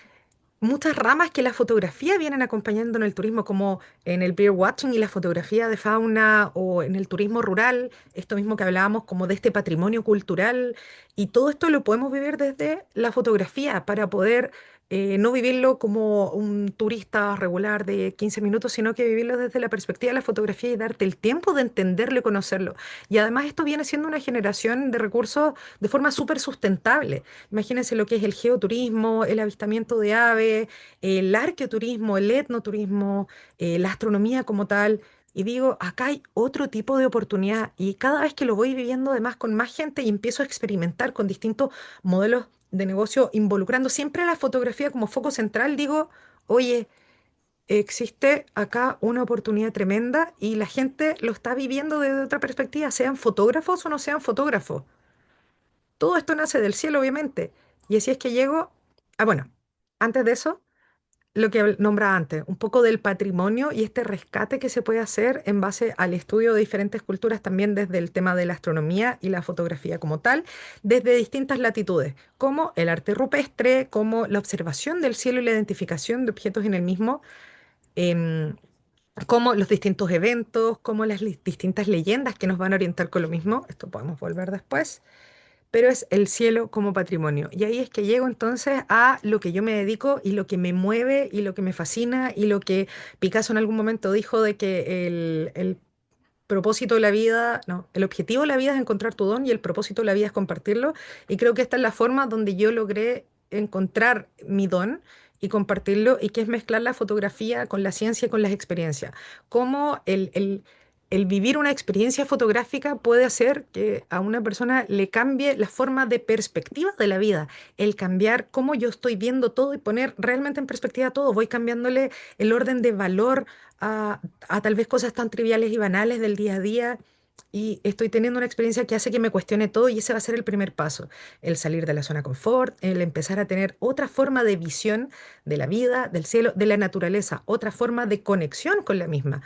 muchas ramas que la fotografía vienen acompañando en el turismo, como en el bear watching y la fotografía de fauna, o en el turismo rural, esto mismo que hablábamos como de este patrimonio cultural, y todo esto lo podemos vivir desde la fotografía para poder no vivirlo como un turista regular de 15 minutos, sino que vivirlo desde la perspectiva de la fotografía y darte el tiempo de entenderlo y conocerlo. Y además esto viene siendo una generación de recursos de forma súper sustentable. Imagínense lo que es el geoturismo, el avistamiento de aves, el arqueoturismo, el etnoturismo, la astronomía como tal. Y digo, acá hay otro tipo de oportunidad y cada vez que lo voy viviendo además con más gente y empiezo a experimentar con distintos modelos de negocio involucrando siempre la fotografía como foco central, digo, oye, existe acá una oportunidad tremenda y la gente lo está viviendo desde otra perspectiva, sean fotógrafos o no sean fotógrafos. Todo esto nace del cielo, obviamente. Y así es que llego. Ah, bueno, antes de eso, lo que nombraba antes, un poco del patrimonio y este rescate que se puede hacer en base al estudio de diferentes culturas, también desde el tema de la astronomía y la fotografía como tal, desde distintas latitudes, como el arte rupestre, como la observación del cielo y la identificación de objetos en el mismo, em, como los distintos eventos, como las distintas leyendas que nos van a orientar con lo mismo. Esto podemos volver después, pero es el cielo como patrimonio. Y ahí es que llego entonces a lo que yo me dedico y lo que me mueve y lo que me fascina y lo que Picasso en algún momento dijo de que el propósito de la vida, no, el objetivo de la vida es encontrar tu don y el propósito de la vida es compartirlo. Y creo que esta es la forma donde yo logré encontrar mi don y compartirlo, y que es mezclar la fotografía con la ciencia y con las experiencias. Cómo el vivir una experiencia fotográfica puede hacer que a una persona le cambie la forma de perspectiva de la vida, el cambiar cómo yo estoy viendo todo y poner realmente en perspectiva todo. Voy cambiándole el orden de valor a tal vez cosas tan triviales y banales del día a día. Y estoy teniendo una experiencia que hace que me cuestione todo y ese va a ser el primer paso, el salir de la zona de confort, el empezar a tener otra forma de visión de la vida, del cielo, de la naturaleza, otra forma de conexión con la misma.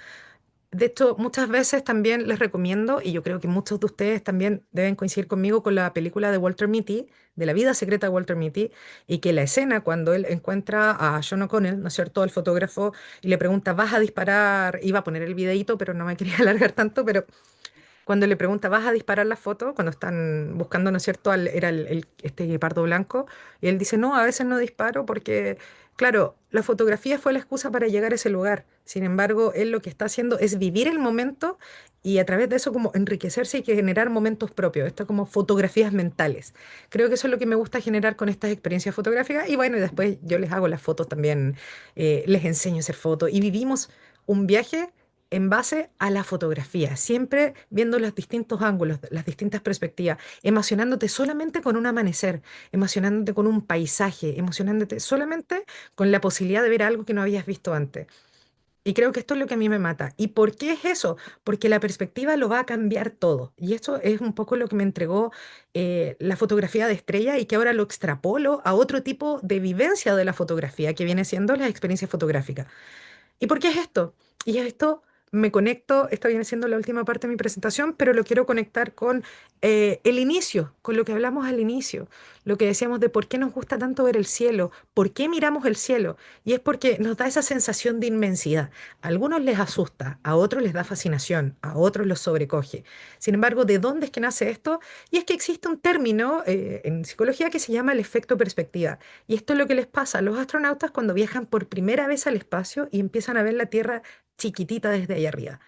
De hecho, muchas veces también les recomiendo, y yo creo que muchos de ustedes también deben coincidir conmigo con la película de Walter Mitty, de la vida secreta de Walter Mitty, y que la escena cuando él encuentra a John O'Connell, ¿no es cierto?, al fotógrafo, y le pregunta, ¿vas a disparar? Iba a poner el videíto, pero no me quería alargar tanto, pero cuando le pregunta, ¿vas a disparar la foto? Cuando están buscando, ¿no es cierto?, era este guepardo blanco. Y él dice, no, a veces no disparo porque, claro, la fotografía fue la excusa para llegar a ese lugar. Sin embargo, él lo que está haciendo es vivir el momento y a través de eso como enriquecerse y que generar momentos propios. Esto como fotografías mentales. Creo que eso es lo que me gusta generar con estas experiencias fotográficas. Y bueno, y después yo les hago las fotos también, les enseño a hacer fotos y vivimos un viaje en base a la fotografía, siempre viendo los distintos ángulos, las distintas perspectivas, emocionándote solamente con un amanecer, emocionándote con un paisaje, emocionándote solamente con la posibilidad de ver algo que no habías visto antes. Y creo que esto es lo que a mí me mata. ¿Y por qué es eso? Porque la perspectiva lo va a cambiar todo. Y esto es un poco lo que me entregó la fotografía de estrella y que ahora lo extrapolo a otro tipo de vivencia de la fotografía, que viene siendo la experiencia fotográfica. ¿Y por qué es esto? Y esto me conecto, esto viene siendo la última parte de mi presentación, pero lo quiero conectar con el inicio, con lo que hablamos al inicio, lo que decíamos de por qué nos gusta tanto ver el cielo, por qué miramos el cielo. Y es porque nos da esa sensación de inmensidad. A algunos les asusta, a otros les da fascinación, a otros los sobrecoge. Sin embargo, ¿de dónde es que nace esto? Y es que existe un término en psicología que se llama el efecto perspectiva. Y esto es lo que les pasa a los astronautas cuando viajan por primera vez al espacio y empiezan a ver la Tierra chiquitita desde ahí arriba.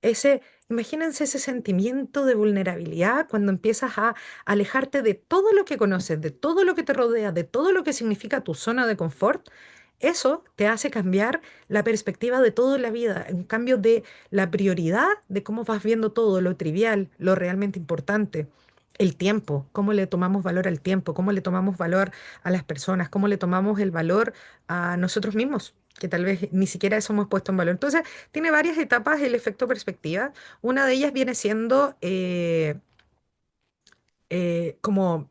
Ese Imagínense ese sentimiento de vulnerabilidad cuando empiezas a alejarte de todo lo que conoces, de todo lo que te rodea, de todo lo que significa tu zona de confort. Eso te hace cambiar la perspectiva de todo en la vida, un cambio de la prioridad de cómo vas viendo todo, lo trivial, lo realmente importante. El tiempo, cómo le tomamos valor al tiempo, cómo le tomamos valor a las personas, cómo le tomamos el valor a nosotros mismos, que tal vez ni siquiera eso hemos puesto en valor. Entonces, tiene varias etapas el efecto perspectiva. Una de ellas viene siendo como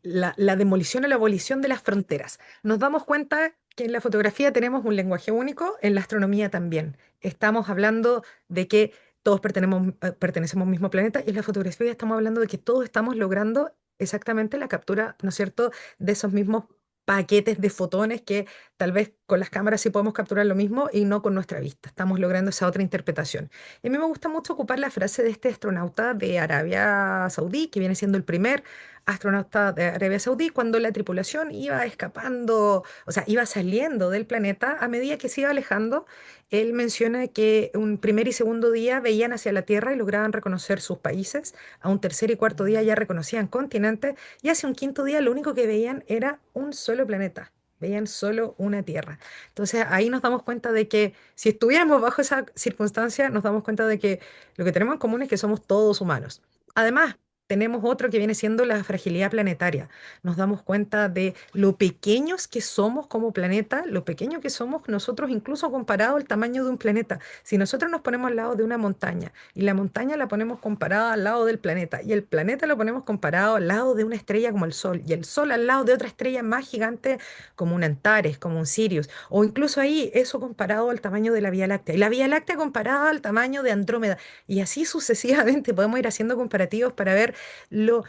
la demolición o la abolición de las fronteras. Nos damos cuenta que en la fotografía tenemos un lenguaje único, en la astronomía también. Estamos hablando de que todos pertenecemos al mismo planeta y en la fotografía estamos hablando de que todos estamos logrando exactamente la captura, ¿no es cierto?, de esos mismos paquetes de fotones que tal vez con las cámaras sí podemos capturar lo mismo y no con nuestra vista. Estamos logrando esa otra interpretación. Y a mí me gusta mucho ocupar la frase de este astronauta de Arabia Saudí, que viene siendo el primer astronauta de Arabia Saudí, cuando la tripulación iba escapando, o sea, iba saliendo del planeta, a medida que se iba alejando, él menciona que un primer y segundo día veían hacia la Tierra y lograban reconocer sus países, a un tercer y cuarto día ya reconocían continentes, y hacia un quinto día lo único que veían era un solo planeta. Veían solo una Tierra. Entonces ahí nos damos cuenta de que si estuviéramos bajo esa circunstancia, nos damos cuenta de que lo que tenemos en común es que somos todos humanos. Además, tenemos otro que viene siendo la fragilidad planetaria. Nos damos cuenta de lo pequeños que somos como planeta, lo pequeño que somos nosotros incluso comparado al tamaño de un planeta. Si nosotros nos ponemos al lado de una montaña y la montaña la ponemos comparada al lado del planeta y el planeta lo ponemos comparado al lado de una estrella como el Sol y el Sol al lado de otra estrella más gigante como un Antares, como un Sirius, o incluso ahí eso comparado al tamaño de la Vía Láctea y la Vía Láctea comparada al tamaño de Andrómeda y así sucesivamente podemos ir haciendo comparativos para ver lo,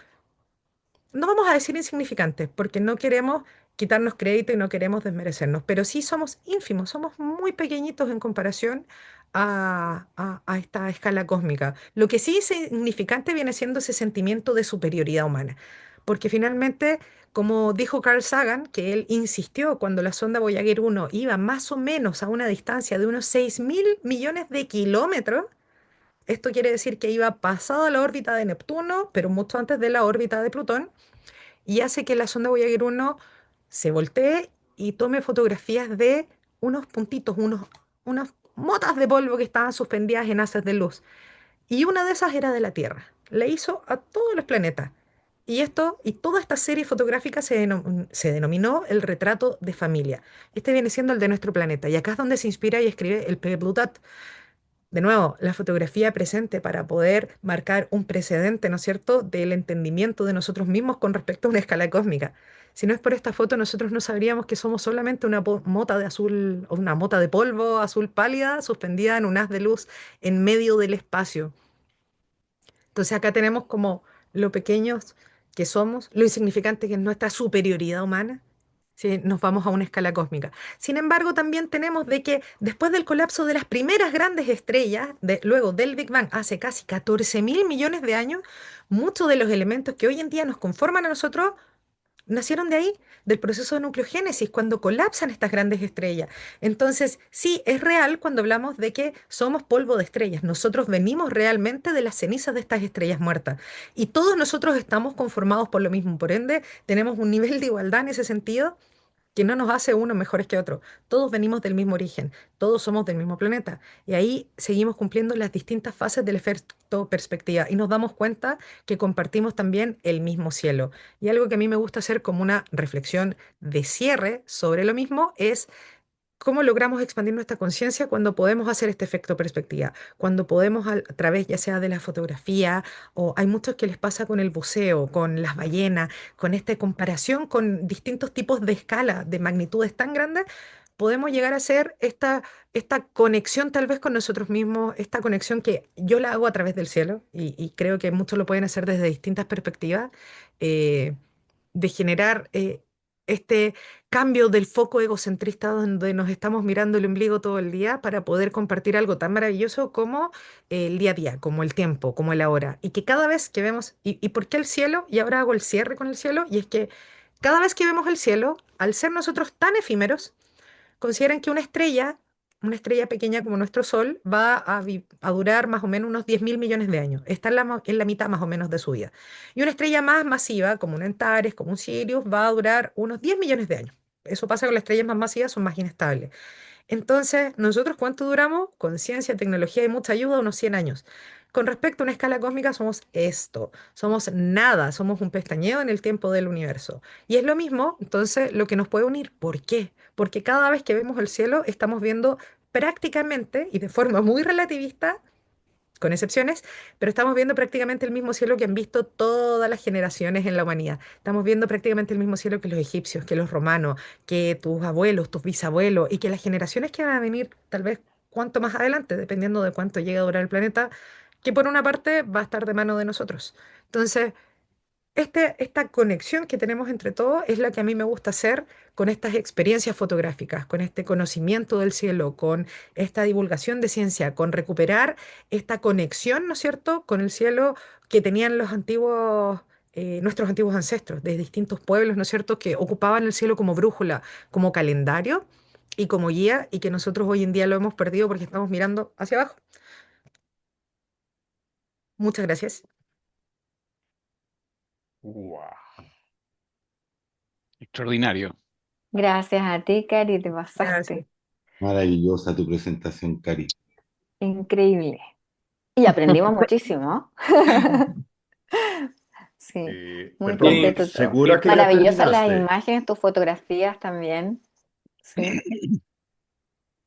no vamos a decir insignificantes, porque no queremos quitarnos crédito y no queremos desmerecernos, pero sí somos ínfimos, somos muy pequeñitos en comparación a esta escala cósmica. Lo que sí es significante viene siendo ese sentimiento de superioridad humana, porque finalmente, como dijo Carl Sagan, que él insistió cuando la sonda Voyager 1 iba más o menos a una distancia de unos 6.000 millones de kilómetros, esto quiere decir que iba pasado la órbita de Neptuno, pero mucho antes de la órbita de Plutón, y hace que la sonda Voyager 1 se voltee y tome fotografías de unos puntitos, unas motas de polvo que estaban suspendidas en haces de luz. Y una de esas era de la Tierra. La hizo a todos los planetas. Y esto, y toda esta serie fotográfica se denominó el retrato de familia. Este viene siendo el de nuestro planeta. Y acá es donde se inspira y escribe el P. Plutat. De nuevo, la fotografía presente para poder marcar un precedente, ¿no es cierto?, del entendimiento de nosotros mismos con respecto a una escala cósmica. Si no es por esta foto, nosotros no sabríamos que somos solamente una mota de azul o una mota de polvo azul pálida suspendida en un haz de luz en medio del espacio. Entonces acá tenemos como lo pequeños que somos, lo insignificante que es nuestra superioridad humana, si nos vamos a una escala cósmica. Sin embargo, también tenemos de que después del colapso de las primeras grandes estrellas, luego del Big Bang, hace casi 14.000 millones de años, muchos de los elementos que hoy en día nos conforman a nosotros nacieron de ahí, del proceso de nucleogénesis, cuando colapsan estas grandes estrellas. Entonces, sí, es real cuando hablamos de que somos polvo de estrellas. Nosotros venimos realmente de las cenizas de estas estrellas muertas. Y todos nosotros estamos conformados por lo mismo. Por ende, tenemos un nivel de igualdad en ese sentido que no nos hace unos mejores que otros. Todos venimos del mismo origen, todos somos del mismo planeta. Y ahí seguimos cumpliendo las distintas fases del efecto perspectiva y nos damos cuenta que compartimos también el mismo cielo. Y algo que a mí me gusta hacer como una reflexión de cierre sobre lo mismo es ¿cómo logramos expandir nuestra conciencia cuando podemos hacer este efecto perspectiva? Cuando podemos, a través ya sea de la fotografía, o hay muchos que les pasa con el buceo, con las ballenas, con esta comparación con distintos tipos de escala, de magnitudes tan grandes, podemos llegar a hacer esta conexión tal vez con nosotros mismos, esta conexión que yo la hago a través del cielo, y creo que muchos lo pueden hacer desde distintas perspectivas. eh, de generar este cambio del foco egocentrista donde nos estamos mirando el ombligo todo el día para poder compartir algo tan maravilloso como el día a día, como el tiempo, como el ahora. Y que cada vez que vemos, ¿y por qué el cielo? Y ahora hago el cierre con el cielo, y es que cada vez que vemos el cielo, al ser nosotros tan efímeros, consideran que una estrella una estrella pequeña como nuestro Sol va a durar más o menos unos 10.000 millones de años. Está en la mitad más o menos de su vida. Y una estrella más masiva, como un Antares, como un Sirius, va a durar unos 10 millones de años. Eso pasa con las estrellas más masivas, son más inestables. Entonces, ¿nosotros cuánto duramos? Con ciencia, tecnología y mucha ayuda, unos 100 años. Con respecto a una escala cósmica, somos esto, somos nada, somos un pestañeo en el tiempo del universo. Y es lo mismo, entonces, lo que nos puede unir. ¿Por qué? Porque cada vez que vemos el cielo, estamos viendo prácticamente y de forma muy relativista con excepciones, pero estamos viendo prácticamente el mismo cielo que han visto todas las generaciones en la humanidad. Estamos viendo prácticamente el mismo cielo que los egipcios, que los romanos, que tus abuelos, tus bisabuelos y que las generaciones que van a venir tal vez cuanto más adelante, dependiendo de cuánto llegue a durar el planeta, que por una parte va a estar de mano de nosotros. Entonces, esta conexión que tenemos entre todos es la que a mí me gusta hacer con estas experiencias fotográficas, con este conocimiento del cielo, con esta divulgación de ciencia, con recuperar esta conexión, ¿no es cierto?, con el cielo que tenían los antiguos, nuestros antiguos ancestros de distintos pueblos, ¿no es cierto?, que ocupaban el cielo como brújula, como calendario y como guía, y que nosotros hoy en día lo hemos perdido porque estamos mirando hacia abajo. Muchas gracias. Wow, extraordinario. Gracias a ti, Cari, te Gracias. pasaste. Maravillosa tu presentación, Cari. Increíble. Y aprendimos muchísimo. Sí, muy Sí, Perdón, completo todo. ¿segura que ya Maravillosas las terminaste? imágenes, tus fotografías también. Sí.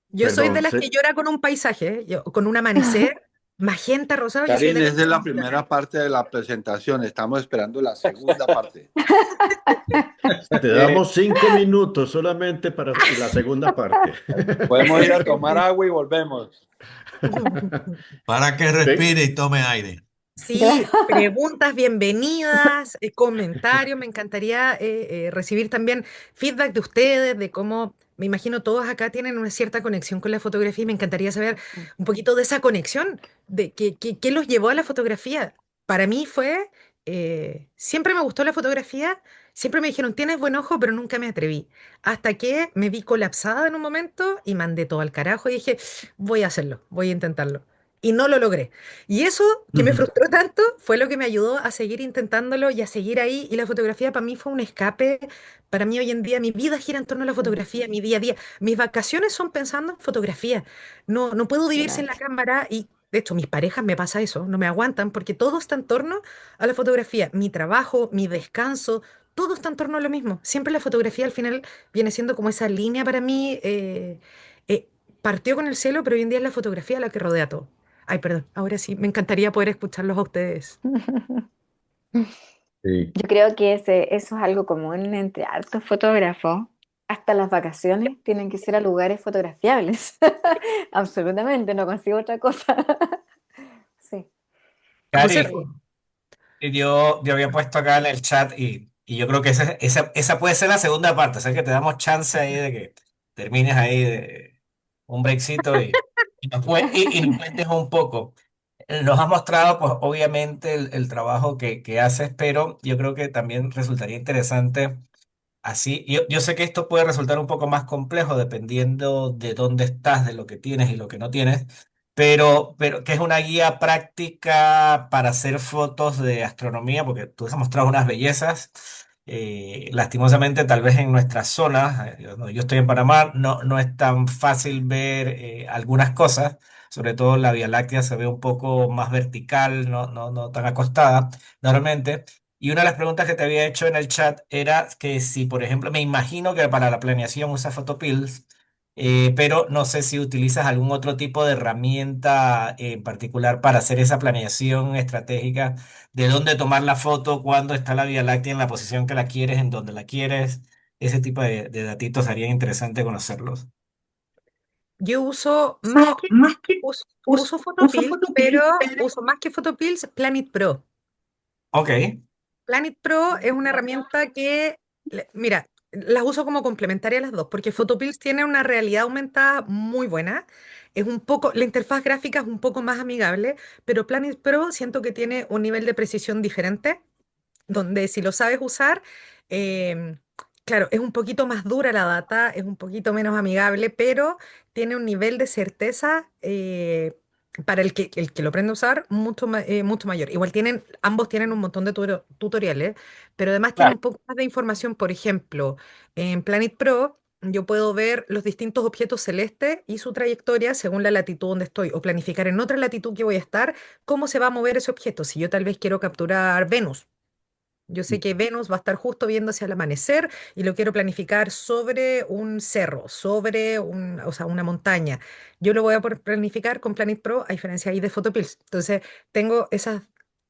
Yo soy de Perdón, las que llora con un paisaje, con un amanecer, magenta, rosado, yo soy de Karin, las esa que es la llora. primera parte de la presentación. Estamos esperando la segunda parte. te eh, damos 5 minutos solamente para la segunda parte. Podemos ir a tomar agua y volvemos. Para que Ve- respire y tome aire. Claro. Sí, preguntas bienvenidas, comentarios, me encantaría recibir también feedback de ustedes, de cómo, me imagino todos acá tienen una cierta conexión con la fotografía y me encantaría saber un poquito de esa conexión, de qué los llevó a la fotografía. Para mí fue, siempre me gustó la fotografía, siempre me dijeron, tienes buen ojo, pero nunca me atreví. Hasta que me vi colapsada en un momento y mandé todo al carajo y dije, voy a hacerlo, voy a intentarlo. Y no lo logré. Y eso que me frustró tanto fue lo que me ayudó a seguir intentándolo y a seguir ahí. Y la fotografía para mí fue un escape. Para mí hoy en día mi vida gira en torno a la fotografía, mi día a día. Mis vacaciones son pensando en fotografía. No puedo vivir sin la Claro. cámara y de hecho mis parejas me pasa eso, no me aguantan porque todo está en torno a la fotografía. Mi trabajo, mi descanso, todo está en torno a lo mismo. Siempre la fotografía al final viene siendo como esa línea para mí. Eh, partió con el cielo, pero hoy en día es la fotografía la que rodea todo. Ay, perdón, ahora sí, me encantaría poder escucharlos a ustedes. Sí. Yo creo que eso es algo común entre hartos fotógrafos. Hasta las vacaciones tienen que ser a lugares fotografiables. Absolutamente, no consigo otra cosa. Sí. José, Cari, yo había puesto acá en el chat y yo creo que esa puede ser la segunda parte, o sea que te damos chance ahí de que termines ahí de un breakcito y nos cuentes un poco. Nos has mostrado, pues obviamente, el trabajo que haces, pero yo creo que también resultaría interesante. Así, yo sé que esto puede resultar un poco más complejo dependiendo de dónde estás, de lo que tienes y lo que no tienes, pero que es una guía práctica para hacer fotos de astronomía, porque tú has mostrado unas bellezas. Lastimosamente, tal vez en nuestras zonas, yo estoy en Panamá, no es tan fácil ver algunas cosas, sobre todo la Vía Láctea se ve un poco más vertical, no tan acostada normalmente. Y una de las preguntas que te había hecho en el chat era que si, por ejemplo, me imagino que para la planeación usas Photopills, pero no sé si utilizas algún otro tipo de herramienta en particular para hacer esa planeación estratégica de dónde tomar la foto, cuándo está la Vía Láctea en la posición que la quieres, en donde la quieres. Ese tipo de datitos sería interesante conocerlos. yo uso más que uso Photopills, pero uso más que Photopills Planet Pro. Ok. Planet Pro es una herramienta que, mira, las uso como complementaria a las dos, porque Photopills tiene una realidad aumentada muy buena. Es un poco, la interfaz gráfica es un poco más amigable, pero Planet Pro siento que tiene un nivel de precisión diferente donde si lo sabes usar, em, claro, es un poquito más dura la data, es un poquito menos amigable, pero tiene un nivel de certeza para el que lo aprende a usar mucho mayor. Igual ambos tienen un montón de tutoriales, pero además tiene Claro. un poco más de información. Por ejemplo, en Planet Pro yo puedo ver los distintos objetos celestes y su trayectoria según la latitud donde estoy, o planificar en otra latitud que voy a estar, cómo se va a mover ese objeto. Si yo tal vez quiero capturar Venus. Yo sé que Venus va a estar justo viéndose al amanecer y lo quiero planificar sobre un cerro, o sea, una montaña. Yo lo voy a poder planificar con Planet Pro, a diferencia ahí de Photopills. Entonces,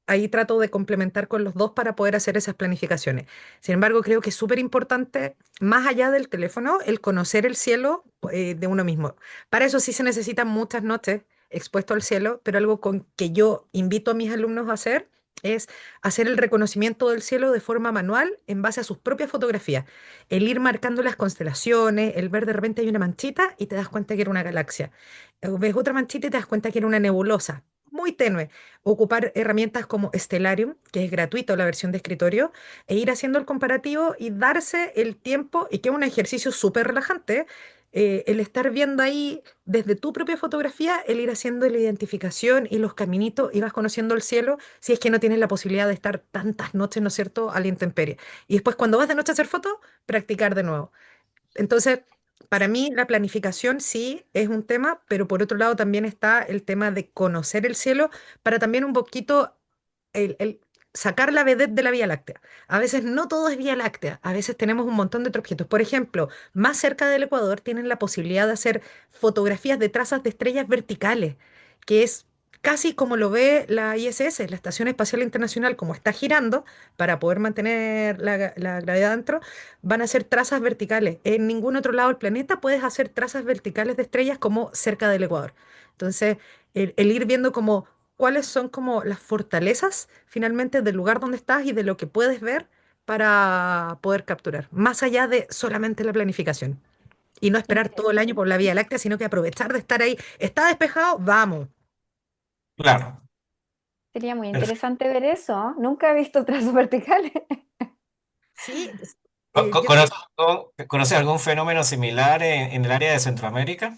ahí trato de complementar con los dos para poder hacer esas planificaciones. Sin embargo, creo que es súper importante, más allá del teléfono, el conocer el cielo de uno mismo. Para eso sí se necesitan muchas noches expuesto al cielo, pero algo con que yo invito a mis alumnos a hacer es hacer el reconocimiento del cielo de forma manual en base a sus propias fotografías. El ir marcando las constelaciones, el ver de repente hay una manchita y te das cuenta que era una galaxia. O ves otra manchita y te das cuenta que era una nebulosa. Muy tenue. Ocupar herramientas como Stellarium, que es gratuito la versión de escritorio, e ir haciendo el comparativo y darse el tiempo, y que es un ejercicio súper relajante, el estar viendo ahí desde tu propia fotografía, el ir haciendo la identificación y los caminitos y vas conociendo el cielo si es que no tienes la posibilidad de estar tantas noches, ¿no es cierto?, a la intemperie. Y después cuando vas de noche a hacer fotos, practicar de nuevo. Entonces, para mí la planificación sí es un tema, pero por otro lado también está el tema de conocer el cielo para también un poquito el sacar la vedette de la Vía Láctea. A veces no todo es Vía Láctea, a veces tenemos un montón de otros objetos. Por ejemplo, más cerca del Ecuador tienen la posibilidad de hacer fotografías de trazas de estrellas verticales, que es casi como lo ve la ISS, la Estación Espacial Internacional, como está girando para poder mantener la gravedad dentro, van a ser trazas verticales. En ningún otro lado del planeta puedes hacer trazas verticales de estrellas como cerca del Ecuador. Entonces, el ir viendo como cuáles son como las fortalezas finalmente del lugar donde estás y de lo que puedes ver para poder capturar, más allá de solamente la planificación. Y no Qué esperar todo el año por interesante. la Vía Láctea, sino que aprovechar de estar ahí. ¿Está despejado? Vamos. Claro. Sería muy Perf- interesante ver eso. Nunca he visto trazos verticales. Sí, yo ¿Conoces algún fenómeno similar en el área de Centroamérica?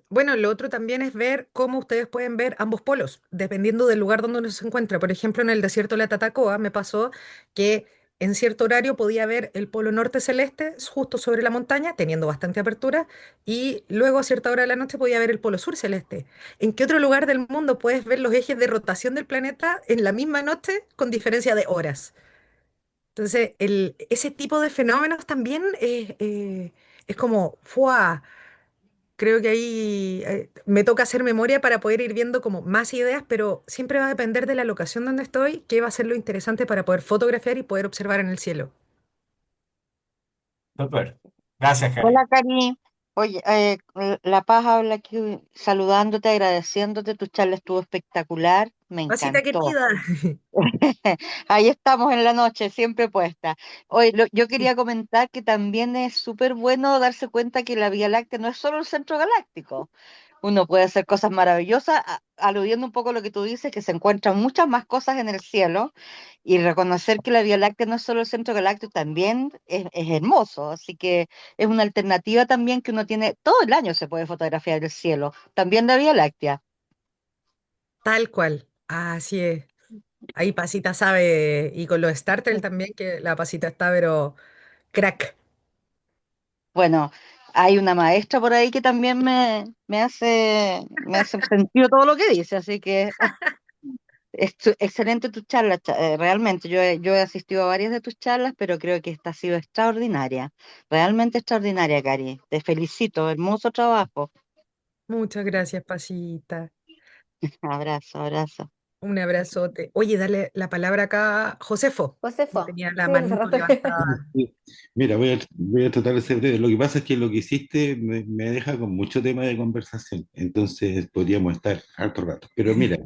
Bueno, lo otro también es ver cómo ustedes pueden ver ambos polos, dependiendo del lugar donde uno se encuentra. Por ejemplo, en el desierto de la Tatacoa me pasó que en cierto horario podía ver el polo norte celeste justo sobre la montaña, teniendo bastante apertura, y luego a cierta hora de la noche podía ver el polo sur celeste. ¿En qué otro lugar del mundo puedes ver los ejes de rotación del planeta en la misma noche con diferencia de horas? Entonces, ese tipo de fenómenos también es como, ¡fua! Creo que ahí me toca hacer memoria para poder ir viendo como más ideas, pero siempre va a depender de la locación donde estoy, qué va a ser lo interesante para poder fotografiar y poder observar en el cielo. Súper. Gracias, Cari. Hola, Cari. Oye, La Paz habla aquí saludándote, agradeciéndote. Tu charla estuvo espectacular, me Pasita encantó. querida. Ahí estamos en la noche, siempre puesta. Hoy yo quería comentar que también es súper bueno darse cuenta que la Vía Láctea no es solo el centro galáctico. Uno puede hacer cosas maravillosas, aludiendo un poco a lo que tú dices, que se encuentran muchas más cosas en el cielo, y reconocer que la Vía Láctea no es solo el centro galáctico también es hermoso. Así que es una alternativa también que uno tiene, todo el año se puede fotografiar el cielo, también la Vía Láctea. Tal cual. Así es. Ahí Pasita sabe, y con los starters también, que la Pasita está, pero crack. Bueno, hay una maestra por ahí que también me hace sentido todo lo que dice, así que excelente tu charla, realmente. Yo he asistido a varias de tus charlas, pero creo que esta ha sido extraordinaria, realmente extraordinaria, Cari. Te felicito, hermoso trabajo. Muchas gracias, Pasita. Abrazo, abrazo. Un abrazote. Oye, dale la palabra acá a Josefo, que Josefo, tenía la sí, hace manito rato. levantada. Sí. Mira, voy a tratar de ser breve. Lo que pasa es que lo que hiciste me deja con mucho tema de conversación, entonces podríamos estar harto rato. Pero mira,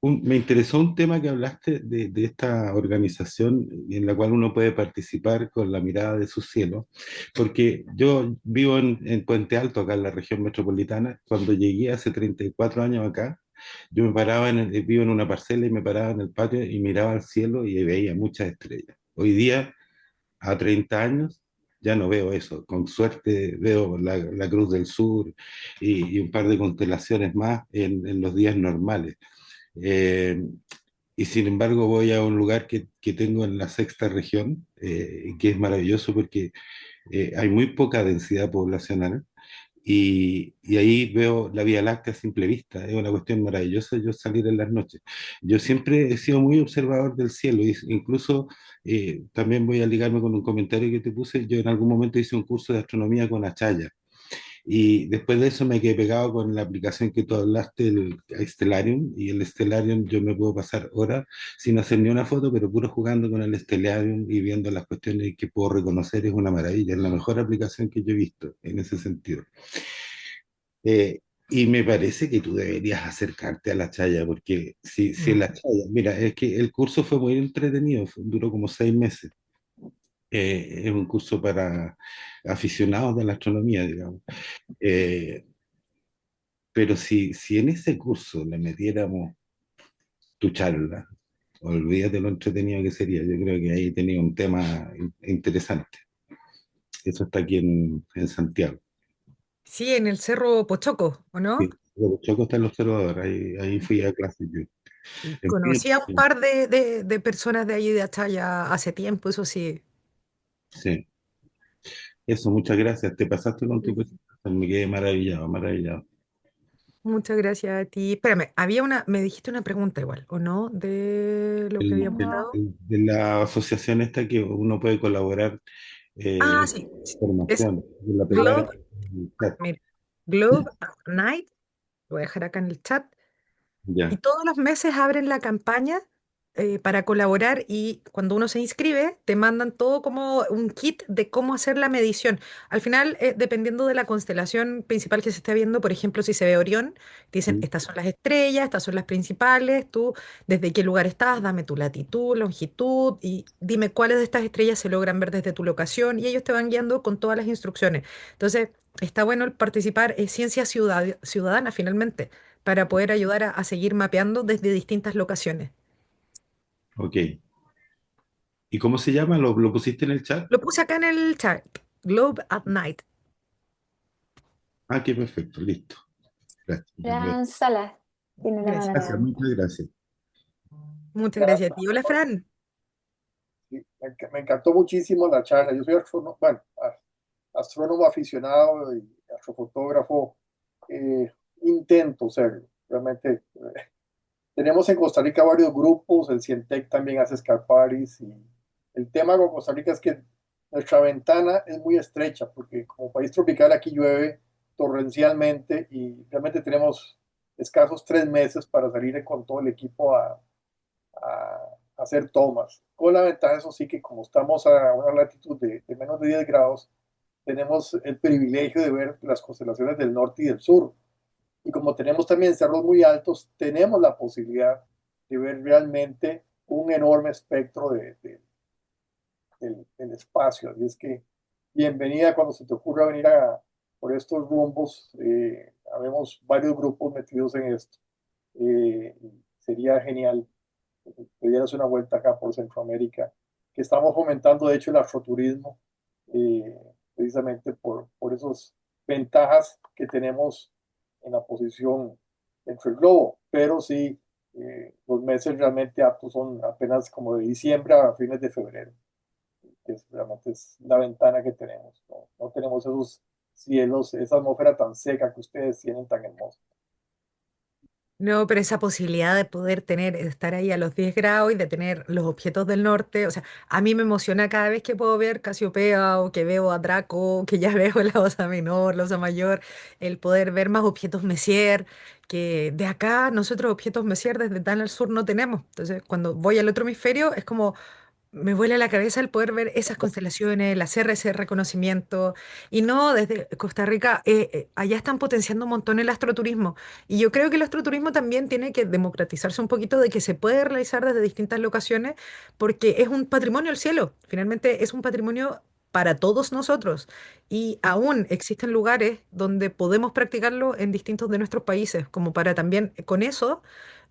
me interesó un tema que hablaste de esta organización en la cual uno puede participar con la mirada de su cielo, porque yo vivo en Puente Alto, acá en la región metropolitana. Cuando llegué hace 34 años acá, yo me paraba vivo en una parcela y me paraba en el patio y miraba al cielo y veía muchas estrellas. Hoy día a 30 años, ya no veo eso. Con suerte veo la Cruz del Sur y un par de constelaciones más en los días normales. Eh, y sin embargo voy a un lugar que tengo en la sexta región, que es maravilloso porque hay muy poca densidad poblacional y ahí veo la Vía Láctea a simple vista. Es una cuestión maravillosa yo salir en las noches. Yo siempre he sido muy observador del cielo, incluso también voy a ligarme con un comentario que te puse. Yo en algún momento hice un curso de astronomía con Achaya. Y después de eso me quedé pegado con la aplicación que tú hablaste, el Stellarium, y el Stellarium yo me puedo pasar horas sin hacer ni una foto, pero puro jugando con el Stellarium y viendo las cuestiones que puedo reconocer. Es una maravilla, es la mejor aplicación que yo he visto en ese sentido. Y me parece que tú deberías acercarte a la Chaya, porque si la Chaya, mira, es que el curso fue muy entretenido, duró como 6 meses. Es un curso para aficionados de la astronomía, digamos. Eh, pero si en ese curso le metiéramos tu charla, olvídate lo entretenido que sería. Yo creo que ahí tenía un tema interesante. Eso está aquí en Santiago. Sí, en el Cerro Pochoco, ¿o no? Sí, luego Choco está el observador, ahí fui a clase yo. Y En fin, conocí a un par de personas de allí de Achaya hace tiempo, eso sí. sí, eso, muchas gracias. Te pasaste con tu presentación, me quedé maravillado, maravillado. Muchas gracias a ti. Espérame, me dijiste una pregunta igual, ¿o no? De lo que habíamos hablado. De la asociación esta que uno puede colaborar Ah, en sí, sí. Es información, de la pegar Globe, en el chat. mira, Globe at Night, lo voy a dejar acá en el chat. Y Ya. todos los meses abren la campaña para colaborar y cuando uno se inscribe te mandan todo como un kit de cómo hacer la medición. Al final, dependiendo de la constelación principal que se esté viendo, por ejemplo, si se ve Orión, te dicen, Mm. estas son las estrellas, estas son las principales, tú desde qué lugar estás, dame tu latitud, longitud y dime cuáles de estas estrellas se logran ver desde tu locación y ellos te van guiando con todas las instrucciones. Entonces, está bueno el participar, es ciencia ciudadana finalmente para poder ayudar a seguir mapeando desde distintas locaciones. Ok. ¿Y cómo se llama? ¿Lo pusiste en el chat? Lo puse acá en el chat, Globe at Night. Ah, qué perfecto, listo. Gracias. Fran Salas tiene la mano Gracias. Gracias, levantado. muchas gracias. Muchas gracias a ti. Hola, Fran. Sí, me encantó muchísimo la charla. Yo soy astrónomo, bueno, astrónomo aficionado y astrofotógrafo. Intento serlo. Realmente tenemos en Costa Rica varios grupos, el Cientec también hace Scarparis y el tema con Costa Rica es que nuestra ventana es muy estrecha porque como país tropical aquí llueve torrencialmente y realmente tenemos escasos 3 meses para salir con todo el equipo a hacer tomas. Con la ventaja, eso sí, que como estamos a una latitud de menos de 10 grados, tenemos el privilegio de ver las constelaciones del norte y del sur. Y como tenemos también cerros muy altos, tenemos la posibilidad de ver realmente un enorme espectro del espacio. Y es que bienvenida cuando se te ocurra venir por estos rumbos. Habemos varios grupos metidos en esto. Sería genial que dieras una vuelta acá por Centroamérica, que estamos fomentando de hecho el afroturismo, precisamente por esas ventajas que tenemos en la posición dentro del globo, pero sí, los meses realmente aptos son apenas como de diciembre a fines de febrero, que realmente es la ventana que tenemos, ¿no? No tenemos esos cielos, esa atmósfera tan seca que ustedes tienen tan hermosa. No, pero esa posibilidad de poder tener, de estar ahí a los 10 grados y de tener los objetos del norte, o sea, a mí me emociona cada vez que puedo ver Casiopea o que veo a Draco, que ya veo la Osa Menor, la Osa Mayor, el poder ver más objetos Messier, que de acá nosotros objetos Messier desde tan al sur no tenemos. Entonces, cuando voy al otro hemisferio es como me vuela la cabeza el poder ver esas constelaciones, el hacer ese reconocimiento. Y no, desde Costa Rica, allá están potenciando un montón el astroturismo. Y yo creo que el astroturismo también tiene que democratizarse un poquito de que se puede realizar desde distintas locaciones, porque es un patrimonio del cielo. Finalmente es un patrimonio para todos nosotros. Y aún existen lugares donde podemos practicarlo en distintos de nuestros países, como para también con eso.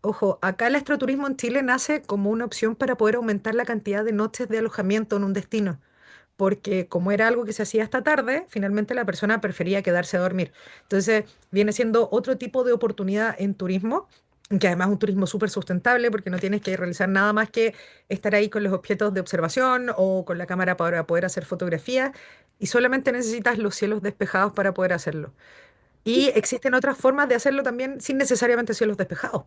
Ojo, acá el astroturismo en Chile nace como una opción para poder aumentar la cantidad de noches de alojamiento en un destino. porque como era algo que se hacía hasta tarde, finalmente la persona prefería quedarse a dormir. Entonces, viene siendo otro tipo de oportunidad en turismo, que además es un turismo súper sustentable porque no tienes que realizar nada más que estar ahí con los objetos de observación o con la cámara para poder hacer fotografías y solamente necesitas los cielos despejados para poder hacerlo. Y existen otras formas de hacerlo también sin necesariamente cielos despejados.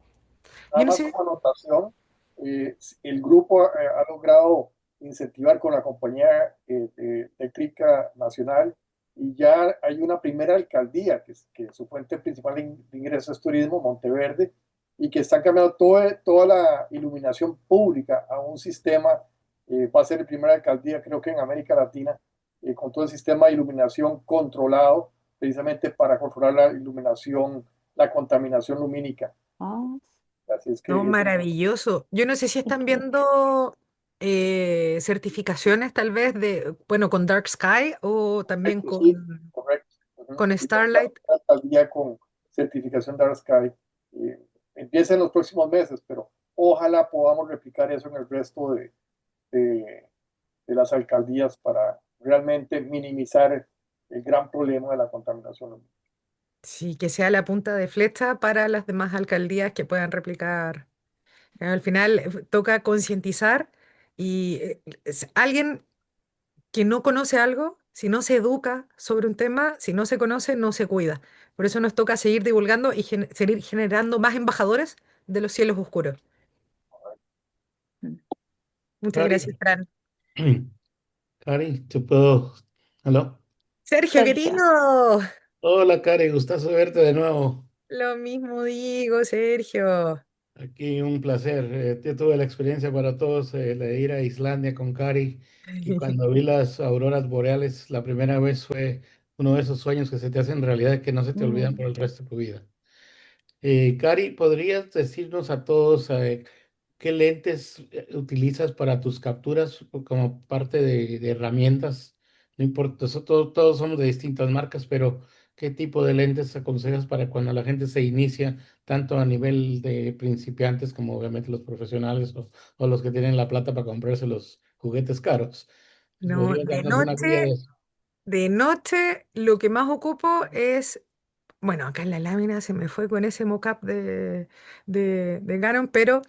Nada Yo no más sé. como anotación, el grupo ha logrado incentivar con la compañía eléctrica nacional y ya hay una primera alcaldía que su fuente principal de ingresos es turismo, Monteverde, y que están cambiando toda la iluminación pública a un sistema, va a ser la primera alcaldía creo que en América Latina, con todo el sistema de iluminación controlado, precisamente para controlar la iluminación, la contaminación lumínica. Ah, Así es No, que es maravilloso. Yo no sé si están viendo certificaciones tal vez de, bueno, con Dark Sky o también correcto, sí, correcto. Ujú. con Y ya está Starlight. al día con certificación Dark Sky. Empieza en los próximos meses, pero ojalá podamos replicar eso en el resto de, de las alcaldías para realmente minimizar el gran problema de la contaminación lumínica. Sí, que sea la punta de flecha para las demás alcaldías que puedan replicar. Al final toca concientizar y alguien que no conoce algo, si no se educa sobre un tema, si no se conoce, no se cuida. Por eso nos toca seguir divulgando y seguir generando más embajadores de los cielos oscuros. Muchas Cari, gracias, Fran. Cari, ¿te puedo? ¿Aló? Sergio, Sergio. querido. Hola, Cari, gustazo verte de nuevo. Lo mismo digo, Sergio. Aquí un placer. Yo tuve la experiencia para todos de ir a Islandia con Cari y cuando vi las auroras boreales la primera vez fue uno de esos sueños que se te hacen realidad que no se te olvidan por mm. el resto de tu vida. Cari, ¿podrías decirnos a todos qué lentes utilizas para tus capturas como parte de herramientas? No importa, todos somos de distintas marcas, pero ¿qué tipo de lentes aconsejas para cuando la gente se inicia, tanto a nivel de principiantes como obviamente los profesionales o los que tienen la plata para comprarse los juguetes caros? No, ¿Podrías darnos una guía de eso? de noche lo que más ocupo es, bueno, acá en la lámina se me fue con ese mockup de Canon, pero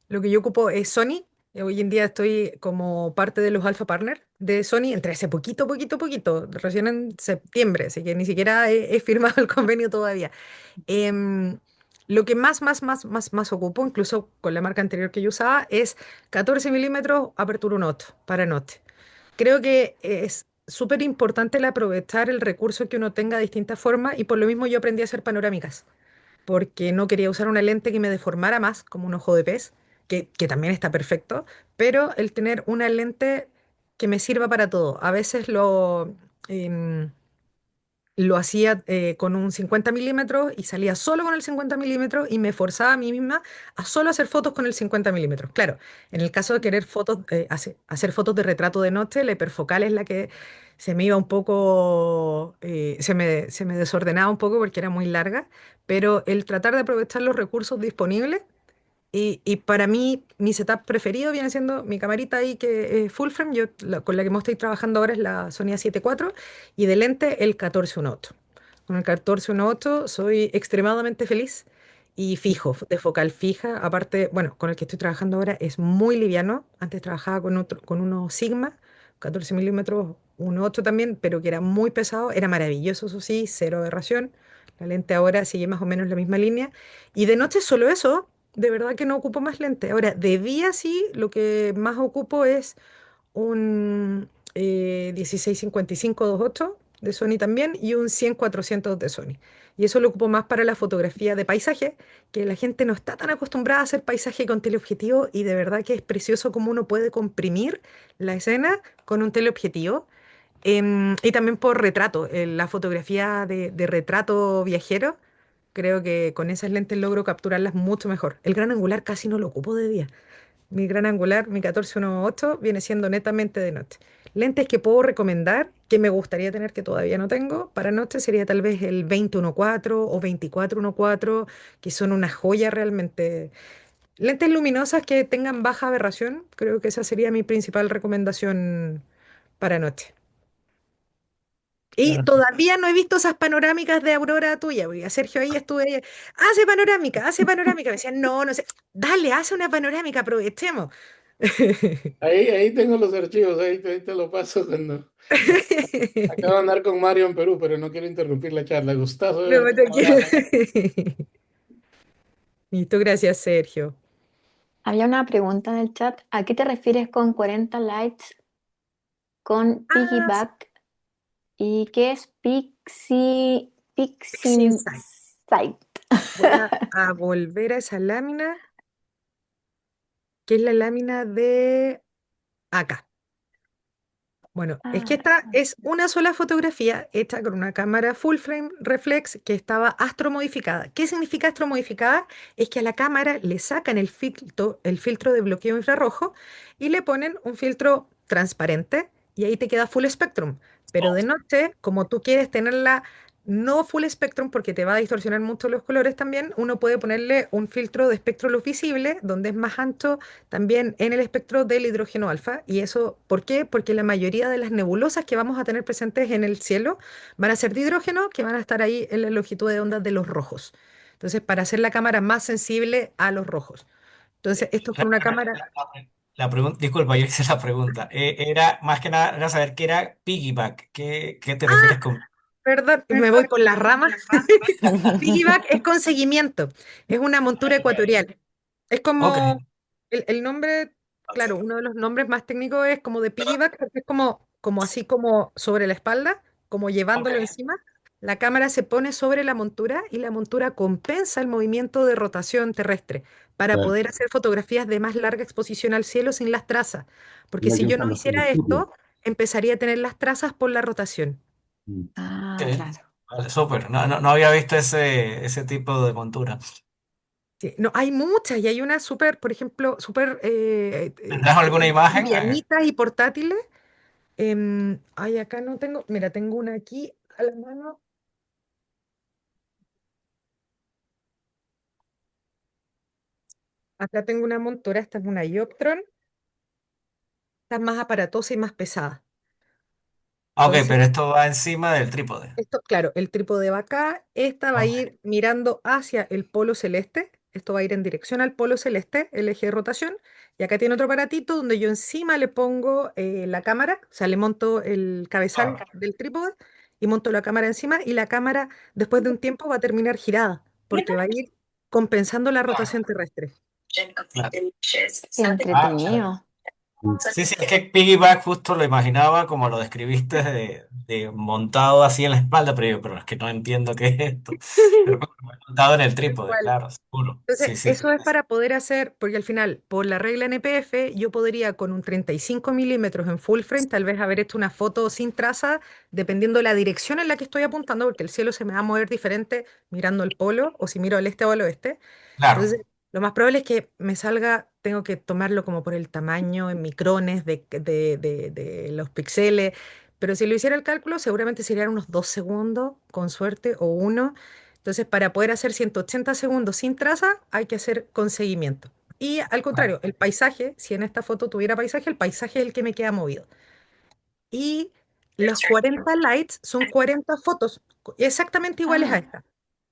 lo que yo ocupo es Sony. Hoy en día estoy como parte de los Alpha Partner de Sony, entré hace poquito, recién en septiembre, así que ni siquiera he firmado el convenio todavía. Em, lo que más ocupo, incluso con la marca anterior que yo usaba, es 14 milímetros apertura 1.8 para noche. Creo que es súper importante el aprovechar el recurso que uno tenga de distintas formas y por lo mismo yo aprendí a hacer panorámicas, porque no quería usar una lente que me deformara más, como un ojo de pez, que también está perfecto, pero el tener una lente que me sirva para todo. A veces em, lo hacía con un 50 milímetros y salía solo con el 50 milímetros y me forzaba a mí misma a solo hacer fotos con el 50 milímetros. Claro, en el caso de querer fotos, hacer fotos de retrato de noche, la hiperfocal es la que se me iba un poco, se me desordenaba un poco porque era muy larga, pero el tratar de aprovechar los recursos disponibles y para mí, mi setup preferido viene siendo mi camarita ahí que es full frame. Yo, con la que me estoy trabajando ahora es la Sony A7 IV y de lente el 14-1.8. Con el 14-1.8 soy extremadamente feliz y fijo, de focal fija. Aparte, bueno, con el que estoy trabajando ahora es muy liviano. Antes trabajaba con uno Sigma, 14 milímetros, 1.8 también, pero que era muy pesado. Era maravilloso, eso sí, cero aberración. La lente ahora sigue más o menos la misma línea. Y de noche solo eso. De verdad que no ocupo más lente. Ahora, de día sí, lo que más ocupo es un 16-55-2.8 de Sony también y un 100-400 de Sony. Y eso lo ocupo más para la fotografía de paisaje, que la gente no está tan acostumbrada a hacer paisaje con teleobjetivo y de verdad que es precioso cómo uno puede comprimir la escena con un teleobjetivo. Y también por retrato, la fotografía de retrato viajero, creo que con esas lentes logro capturarlas mucho mejor. El gran angular casi no lo ocupo de día. Mi gran angular, mi 14-1.8, viene siendo netamente de noche. Lentes que puedo recomendar, que me gustaría tener, que todavía no tengo, para noche sería tal vez el 20-1.4 o 24-1.4, que son una joya realmente. Lentes luminosas que tengan baja aberración, creo que esa sería mi principal recomendación para noche. Y Ya. todavía no he visto esas panorámicas de aurora tuya, porque a Sergio ahí estuve, hace panorámica. Me decían, no, no sé, dale, hace una panorámica, aprovechemos. Ahí tengo los archivos, ahí te lo paso cuando... Acabo de andar con Mario en Perú, pero no quiero interrumpir la charla. Gustazo de No, verte. Un tranquilo. abrazo. Listo, gracias, Sergio. Había una pregunta en el chat. ¿A qué te refieres con 40 lights con Ah, sí, piggyback? ¿Y qué es Pixie Pixie Insight. Sight? Voy a volver a esa lámina, que es la lámina de acá. Bueno, es que Ah, esta es una sola fotografía hecha con una cámara full frame reflex que estaba astromodificada. ¿Qué significa astromodificada? Es que a la cámara le sacan el filtro de bloqueo infrarrojo y le ponen un filtro transparente y ahí te queda full spectrum. Pero de noche, como tú quieres tenerla no full spectrum porque te va a distorsionar mucho los colores también, uno puede ponerle un filtro de espectro luz visible donde es más ancho también en el espectro del hidrógeno alfa. ¿Y eso por qué? Porque la mayoría de las nebulosas que vamos a tener presentes en el cielo van a ser de hidrógeno que van a estar ahí en la longitud de onda de los rojos. Entonces, para hacer la cámara más sensible a los rojos. Entonces, esto es con una cámara... La pregunta, disculpa, yo hice la pregunta. Era más que nada era saber qué era piggyback. ¿Qué te refieres con? Perdón, me voy por las ramas. Piggyback es con seguimiento, es una montura ecuatorial. Es Ok, como el nombre, claro, uno de los nombres más técnicos es como de piggyback, porque es como así como sobre la espalda, como ok, llevándolo encima. La cámara se pone sobre la montura y la montura compensa el movimiento de rotación terrestre para Claro, poder hacer fotografías de más larga exposición al cielo sin las trazas. Porque la si que yo no usan los hiciera telescopios. esto, empezaría a tener las trazas por la rotación. Mm. ah, ok. claro. Vale, súper. No había visto ese tipo de montura. Sí, no, hay muchas y hay una súper, por ejemplo, súper ¿Tendrás alguna imagen? livianitas y portátiles. Ay, acá no tengo, mira, tengo una aquí a la mano. Acá tengo una montura, esta es una Yoptron, esta es más aparatosa y más pesada. Ok, Entonces, pero esto va encima del trípode. esto, claro, el trípode va acá, esta va a Ok, ir mirando hacia el polo celeste, esto va a ir en dirección al polo celeste, el eje de rotación, y acá tiene otro aparatito donde yo encima le pongo la cámara, o sea, le monto el cabezal claro, del trípode y monto la cámara encima, y la cámara después de un tiempo va a terminar girada, porque va a ir compensando la rotación terrestre. claro. Qué Chévere. entretenido. Mm. Sí, sí, es que piggyback justo lo imaginaba como lo describiste de montado así en la espalda, pero es que no entiendo qué es esto. Pero montado en el Tal trípode, cual. claro, seguro. Entonces, Sí, sí. eso es para poder hacer, porque al final, por la regla NPF, yo podría con un 35 milímetros en full frame tal vez haber hecho una foto sin traza, dependiendo de la dirección en la que estoy apuntando, porque el cielo se me va a mover diferente mirando el polo o si miro al este o al oeste. Claro, Entonces, lo más probable es que me salga, tengo que tomarlo como por el tamaño en micrones de los píxeles, pero si lo hiciera el cálculo, seguramente serían unos 2 segundos, con suerte, o uno. Entonces, para poder hacer 180 segundos sin traza, hay que hacer con seguimiento. Y al claro, contrario, el paisaje, si en esta foto tuviera paisaje, el paisaje es el que me queda movido. Y los 40 lights son 40 fotos exactamente iguales a Ah, esta.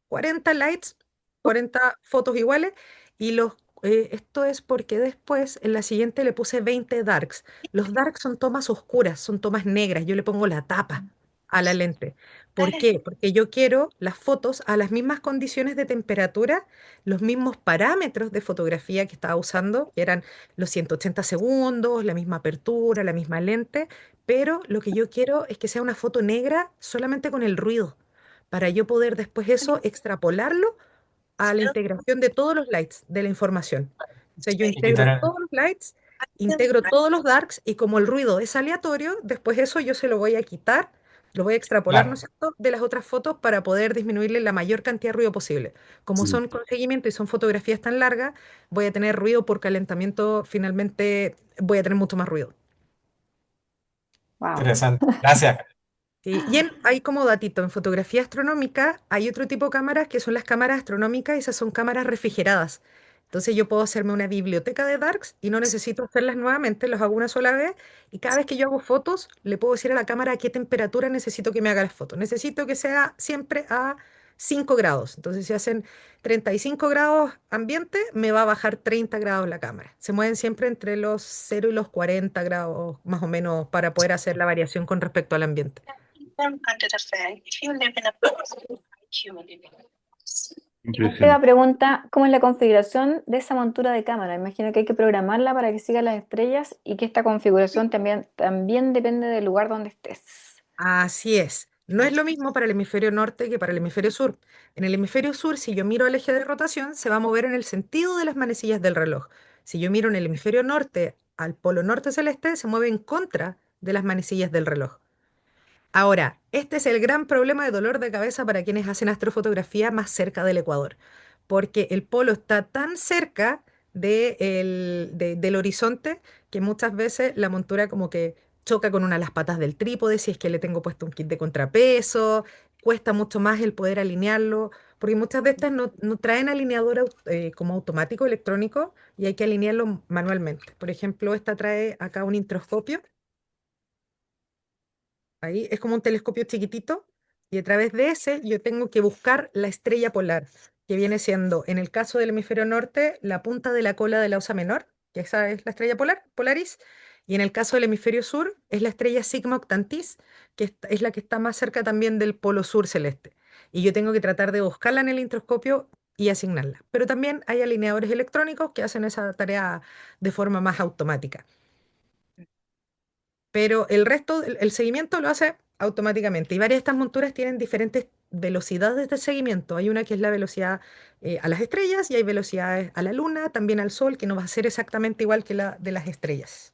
40 lights, 40 fotos iguales. Y esto es porque después en la siguiente le puse 20 darks. Los darks son tomas oscuras, son tomas negras. Yo le pongo la tapa a la lente. ¿Por qué? Porque yo quiero las fotos a las mismas condiciones de temperatura, los mismos parámetros de fotografía que estaba usando, que eran los 180 segundos, la misma apertura, la misma lente, pero lo que yo quiero es que sea una foto negra solamente con el ruido, para yo poder después eso extrapolarlo a la integración de todos los lights de la información. O sea, yo y integro quitar, todos los lights, integro todos los darks y como el ruido es aleatorio, después eso yo se lo voy a quitar, lo voy a extrapolar, ¿no es claro, cierto?, de las otras fotos para poder disminuirle la mayor cantidad de ruido posible. Como Mm. son con seguimiento y son fotografías tan largas, voy a tener ruido por calentamiento, finalmente voy a tener mucho más ruido. wow. interesante. Gracias. Sí, y hay como datito, en fotografía astronómica hay otro tipo de cámaras que son las cámaras astronómicas, y esas son cámaras refrigeradas. Entonces yo puedo hacerme una biblioteca de darks y no necesito hacerlas nuevamente, los hago una sola vez y cada vez que yo hago fotos le puedo decir a la cámara a qué temperatura necesito que me haga las fotos. Necesito que sea siempre a 5 grados. Entonces si hacen 35 grados ambiente, me va a bajar 30 grados la cámara. Se mueven siempre entre los 0 y los 40 grados más o menos para poder hacer la variación con respecto al ambiente. Eva pregunta, ¿cómo es la configuración de esa montura de cámara? Imagino que hay que programarla para que siga las estrellas y que esta configuración también depende del lugar donde estés. Así es. No es lo mismo para el hemisferio norte que para el hemisferio sur. En el hemisferio sur, si yo miro el eje de rotación, se va a mover en el sentido de las manecillas del reloj. Si yo miro en el hemisferio norte al polo norte celeste, se mueve en contra de las manecillas del reloj. Ahora, este es el gran problema de dolor de cabeza para quienes hacen astrofotografía más cerca del ecuador, porque el polo está tan cerca del horizonte que muchas veces la montura como que choca con una de las patas del trípode, si es que le tengo puesto un kit de contrapeso, cuesta mucho más el poder alinearlo, porque muchas de estas no traen alineador como automático electrónico y hay que alinearlo manualmente. Por ejemplo, esta trae acá un introscopio. Ahí es como un telescopio chiquitito y a través de ese yo tengo que buscar la estrella polar, que viene siendo, en el caso del hemisferio norte, la punta de la cola de la Osa Menor, que esa es la estrella polar, Polaris, y en el caso del hemisferio sur es la estrella Sigma Octantis, que es la que está más cerca también del polo sur celeste. Y yo tengo que tratar de buscarla en el introscopio y asignarla. Pero también hay alineadores electrónicos que hacen esa tarea de forma más automática, pero el resto, el seguimiento lo hace automáticamente. Y varias de estas monturas tienen diferentes velocidades de seguimiento. Hay una que es la velocidad a las estrellas y hay velocidades a la luna, también al sol, que no va a ser exactamente igual que la de las estrellas.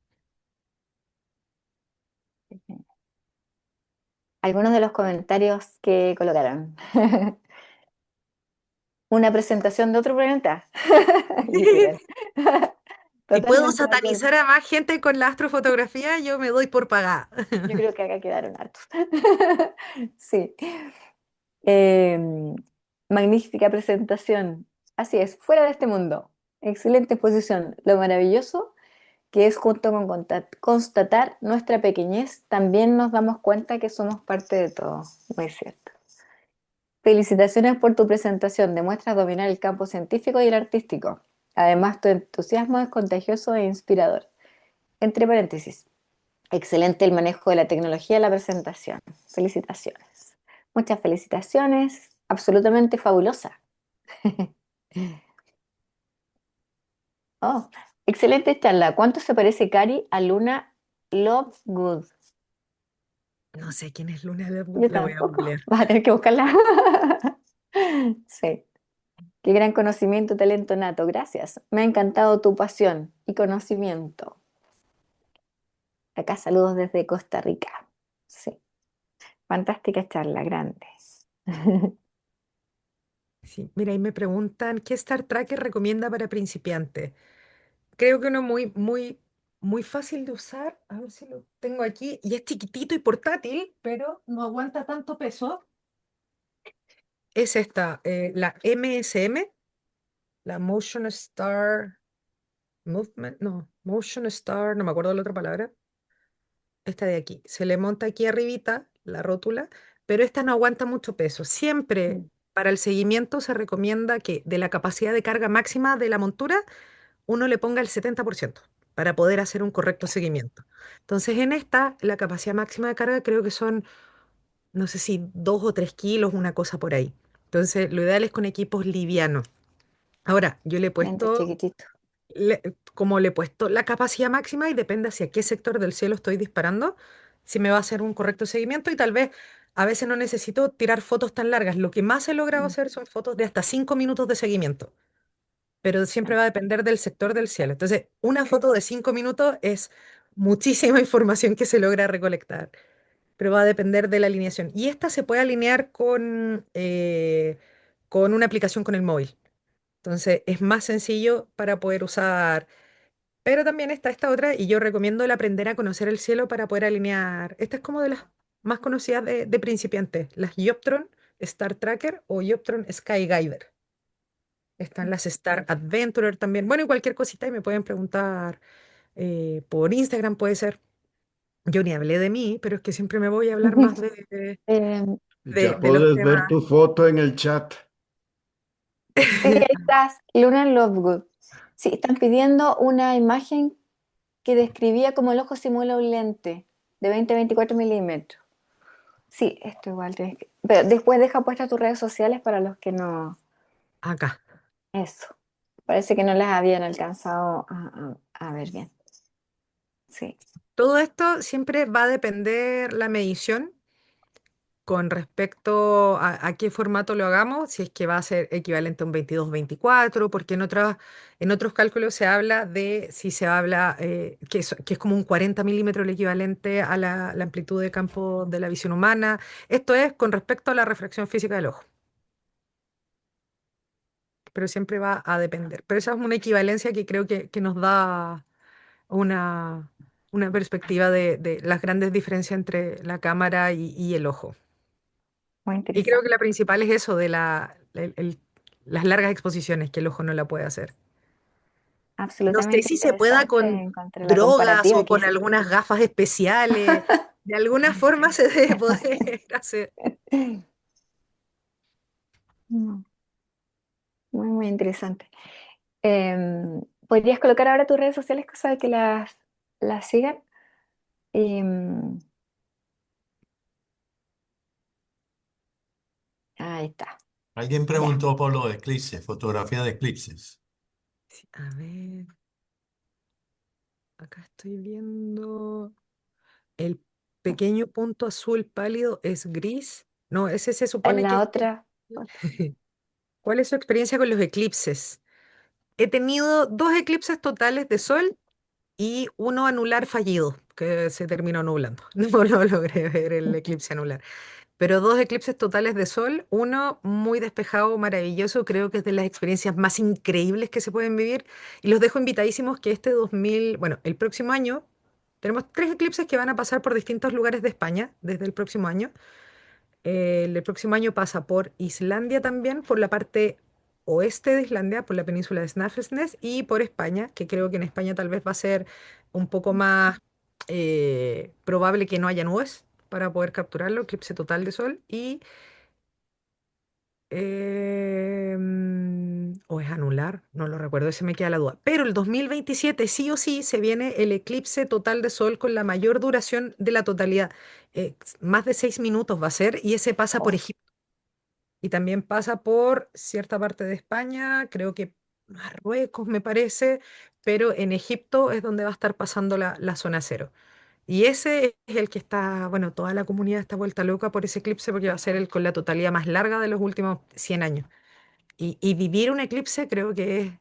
Algunos de los comentarios que colocaron. Una presentación de otro planeta. Literal. Si puedo Totalmente de acuerdo. satanizar a más gente con la astrofotografía, yo me doy por pagada. Yo creo que acá quedaron hartos. Sí. Eh, Magnífica presentación. Así es, fuera de este mundo. Excelente exposición. Lo maravilloso que es junto con constatar nuestra pequeñez, también nos damos cuenta que somos parte de todo. Muy cierto. Felicitaciones por tu presentación. Demuestras dominar el campo científico y el artístico. Además, tu entusiasmo es contagioso e inspirador. Entre paréntesis, excelente el manejo de la tecnología en la presentación. Felicitaciones. Muchas felicitaciones. Absolutamente fabulosa. Oh, excelente charla. ¿Cuánto se parece Cari a Luna Lovegood? No sé quién es Luna Lovegood, Yo la voy a tampoco. googlear. Vas a tener que buscarla. Sí. Qué gran conocimiento, talento nato. Gracias. Me ha encantado tu pasión y conocimiento. Acá saludos desde Costa Rica. Sí. Fantástica charla, grande. Sí, mira, ahí me preguntan, ¿qué Star Tracker recomienda para principiantes? Creo que uno muy fácil de usar. A ver si lo tengo aquí. Y es chiquitito y portátil, pero no aguanta tanto peso. Es esta, la MSM, la Motion Star Movement, no, Motion Star, no me acuerdo la otra palabra. Esta de aquí. Se le monta aquí arribita la rótula, pero esta no aguanta mucho peso. Siempre Mm, para el seguimiento se recomienda que de la capacidad de carga máxima de la montura, uno le ponga el 70% para poder hacer un correcto seguimiento. Entonces, en esta, la capacidad máxima de carga creo que son, no sé si 2 o 3 kilos, una cosa por ahí. Entonces, lo ideal es con equipos livianos. Ahora, yo le he lente puesto, chiquitito. como le he puesto la capacidad máxima y depende hacia qué sector del cielo estoy disparando, si me va a hacer un correcto seguimiento y tal vez a veces no necesito tirar fotos tan largas. Lo que más he logrado Mm, hacer son fotos de hasta 5 minutos de seguimiento, pero siempre va a depender del sector del cielo. Entonces, una foto de 5 minutos es muchísima información que se logra recolectar, pero va a depender de la alineación. Y esta se puede alinear con una aplicación con el móvil. Entonces, es más sencillo para poder usar. Pero también está esta otra, y yo recomiendo el aprender a conocer el cielo para poder alinear. Esta es como de las más conocidas de principiantes, las Yoptron Star Tracker o Yoptron Sky Guider. Están las Star Adventurer también. Bueno, y cualquier cosita y me pueden preguntar por Instagram, puede ser. Yo ni hablé de mí, pero es que siempre me voy a hablar más Eh, Ya de los puedes temas. ver tu foto en el chat. sí, ahí estás, Luna Lovegood. Sí, están pidiendo una imagen que describía como el ojo simula un lente de 20-24 milímetros. Sí, esto igual tienes que... Pero después deja puestas tus redes sociales para los que no... Acá. Eso. Parece que no las habían alcanzado a ver bien. Sí. Todo esto siempre va a depender la medición con respecto a qué formato lo hagamos, si es que va a ser equivalente a un 22-24, porque en otros cálculos se habla de si se habla que es como un 40 milímetros el equivalente a la amplitud de campo de la visión humana. Esto es con respecto a la refracción física del ojo, pero siempre va a depender. Pero esa es una equivalencia que creo que nos da una, una perspectiva de las grandes diferencias entre la cámara y el ojo. Muy Y creo que interesante. la principal es eso de las largas exposiciones que el ojo no la puede hacer. No sé Absolutamente si se pueda interesante con encontré la drogas comparativa o que con hiciste. algunas gafas especiales. De alguna forma se debe poder hacer. Mm, muy, muy interesante. ¿Podrías colocar ahora tus redes sociales, cosa de que las sigan? Em, ahí está. Alguien Ya. preguntó por los eclipses, fotografía de eclipses. Sí, a ver, acá estoy viendo. El pequeño punto azul pálido es gris. No, ese se En supone que la es... otra. ¿Cuál es su experiencia con los eclipses? He tenido dos eclipses totales de sol y uno anular fallido, que se terminó nublando. No lo logré ver el eclipse anular. Pero dos eclipses totales de sol, uno muy despejado, maravilloso, creo que es de las experiencias más increíbles que se pueden vivir. Y los dejo invitadísimos que este 2000, bueno, el próximo año, tenemos tres eclipses que van a pasar por distintos lugares de España desde el próximo año. El próximo año pasa por Islandia también, por la parte oeste de Islandia, por la península de Snaefellsnes y por España, que creo que en España tal vez va a ser un poco más probable que no haya nubes para poder capturarlo, eclipse total de sol. Y o es anular, no lo recuerdo, ese me queda la duda. Pero el 2027 sí o sí se viene el eclipse total de sol con la mayor duración de la totalidad. Más de 6 minutos va a ser y ese pasa por Oh, Egipto. Y también pasa por cierta parte de España, creo que Marruecos me parece, pero en Egipto es donde va a estar pasando la zona cero. Y ese es el que está, bueno, toda la comunidad está vuelta loca por ese eclipse porque va a ser el con la totalidad más larga de los últimos 100 años. Y vivir un eclipse creo que es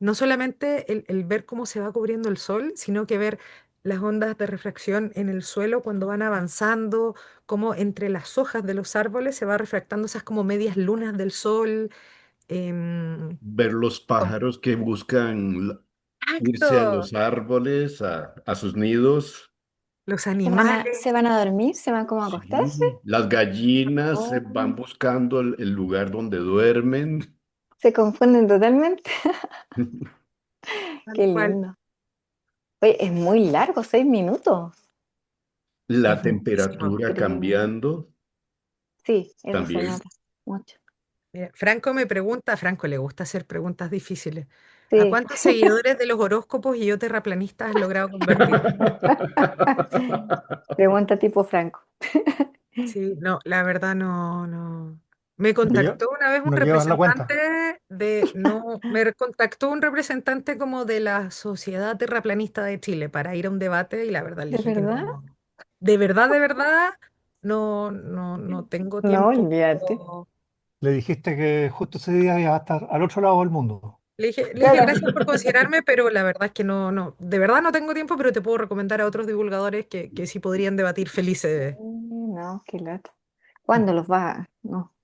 no solamente el ver cómo se va cubriendo el sol, sino que ver las ondas de refracción en el suelo cuando van avanzando, cómo entre las hojas de los árboles se va refractando esas como medias lunas del sol. em, Ver los pájaros que buscan irse a Exacto. los árboles, a sus nidos. Los se animales, van a dormir? ¿Se van como a acostarse? Sí. Las gallinas van Oh, buscando el lugar donde duermen. se confunden totalmente. tal Qué cual. lindo. Oye, es muy largo, 6 minutos. La Es muchísimo. temperatura Increíble. cambiando Sí, eso se también. nota mucho. Mira, Franco me pregunta, a Franco le gusta hacer preguntas difíciles. ¿A Sí. cuántos seguidores de los horóscopos y yo terraplanistas has logrado convertir? Pregunta tipo Franco. Sí, no, la verdad no. Me No lleva, contactó una vez un no llevas la cuenta. representante no, me contactó un representante como de la Sociedad Terraplanista de Chile para ir a un debate y la verdad le ¿De dije que verdad? no. De verdad, no tengo No, tiempo. olvídate. Le dijiste que justo ese día iba a estar al otro lado del mundo. Le dije Claro. gracias por considerarme, pero la verdad es que de verdad no tengo tiempo, pero te puedo recomendar a otros divulgadores que sí podrían debatir felices. No, qué lata. ¿Cuándo los va? No.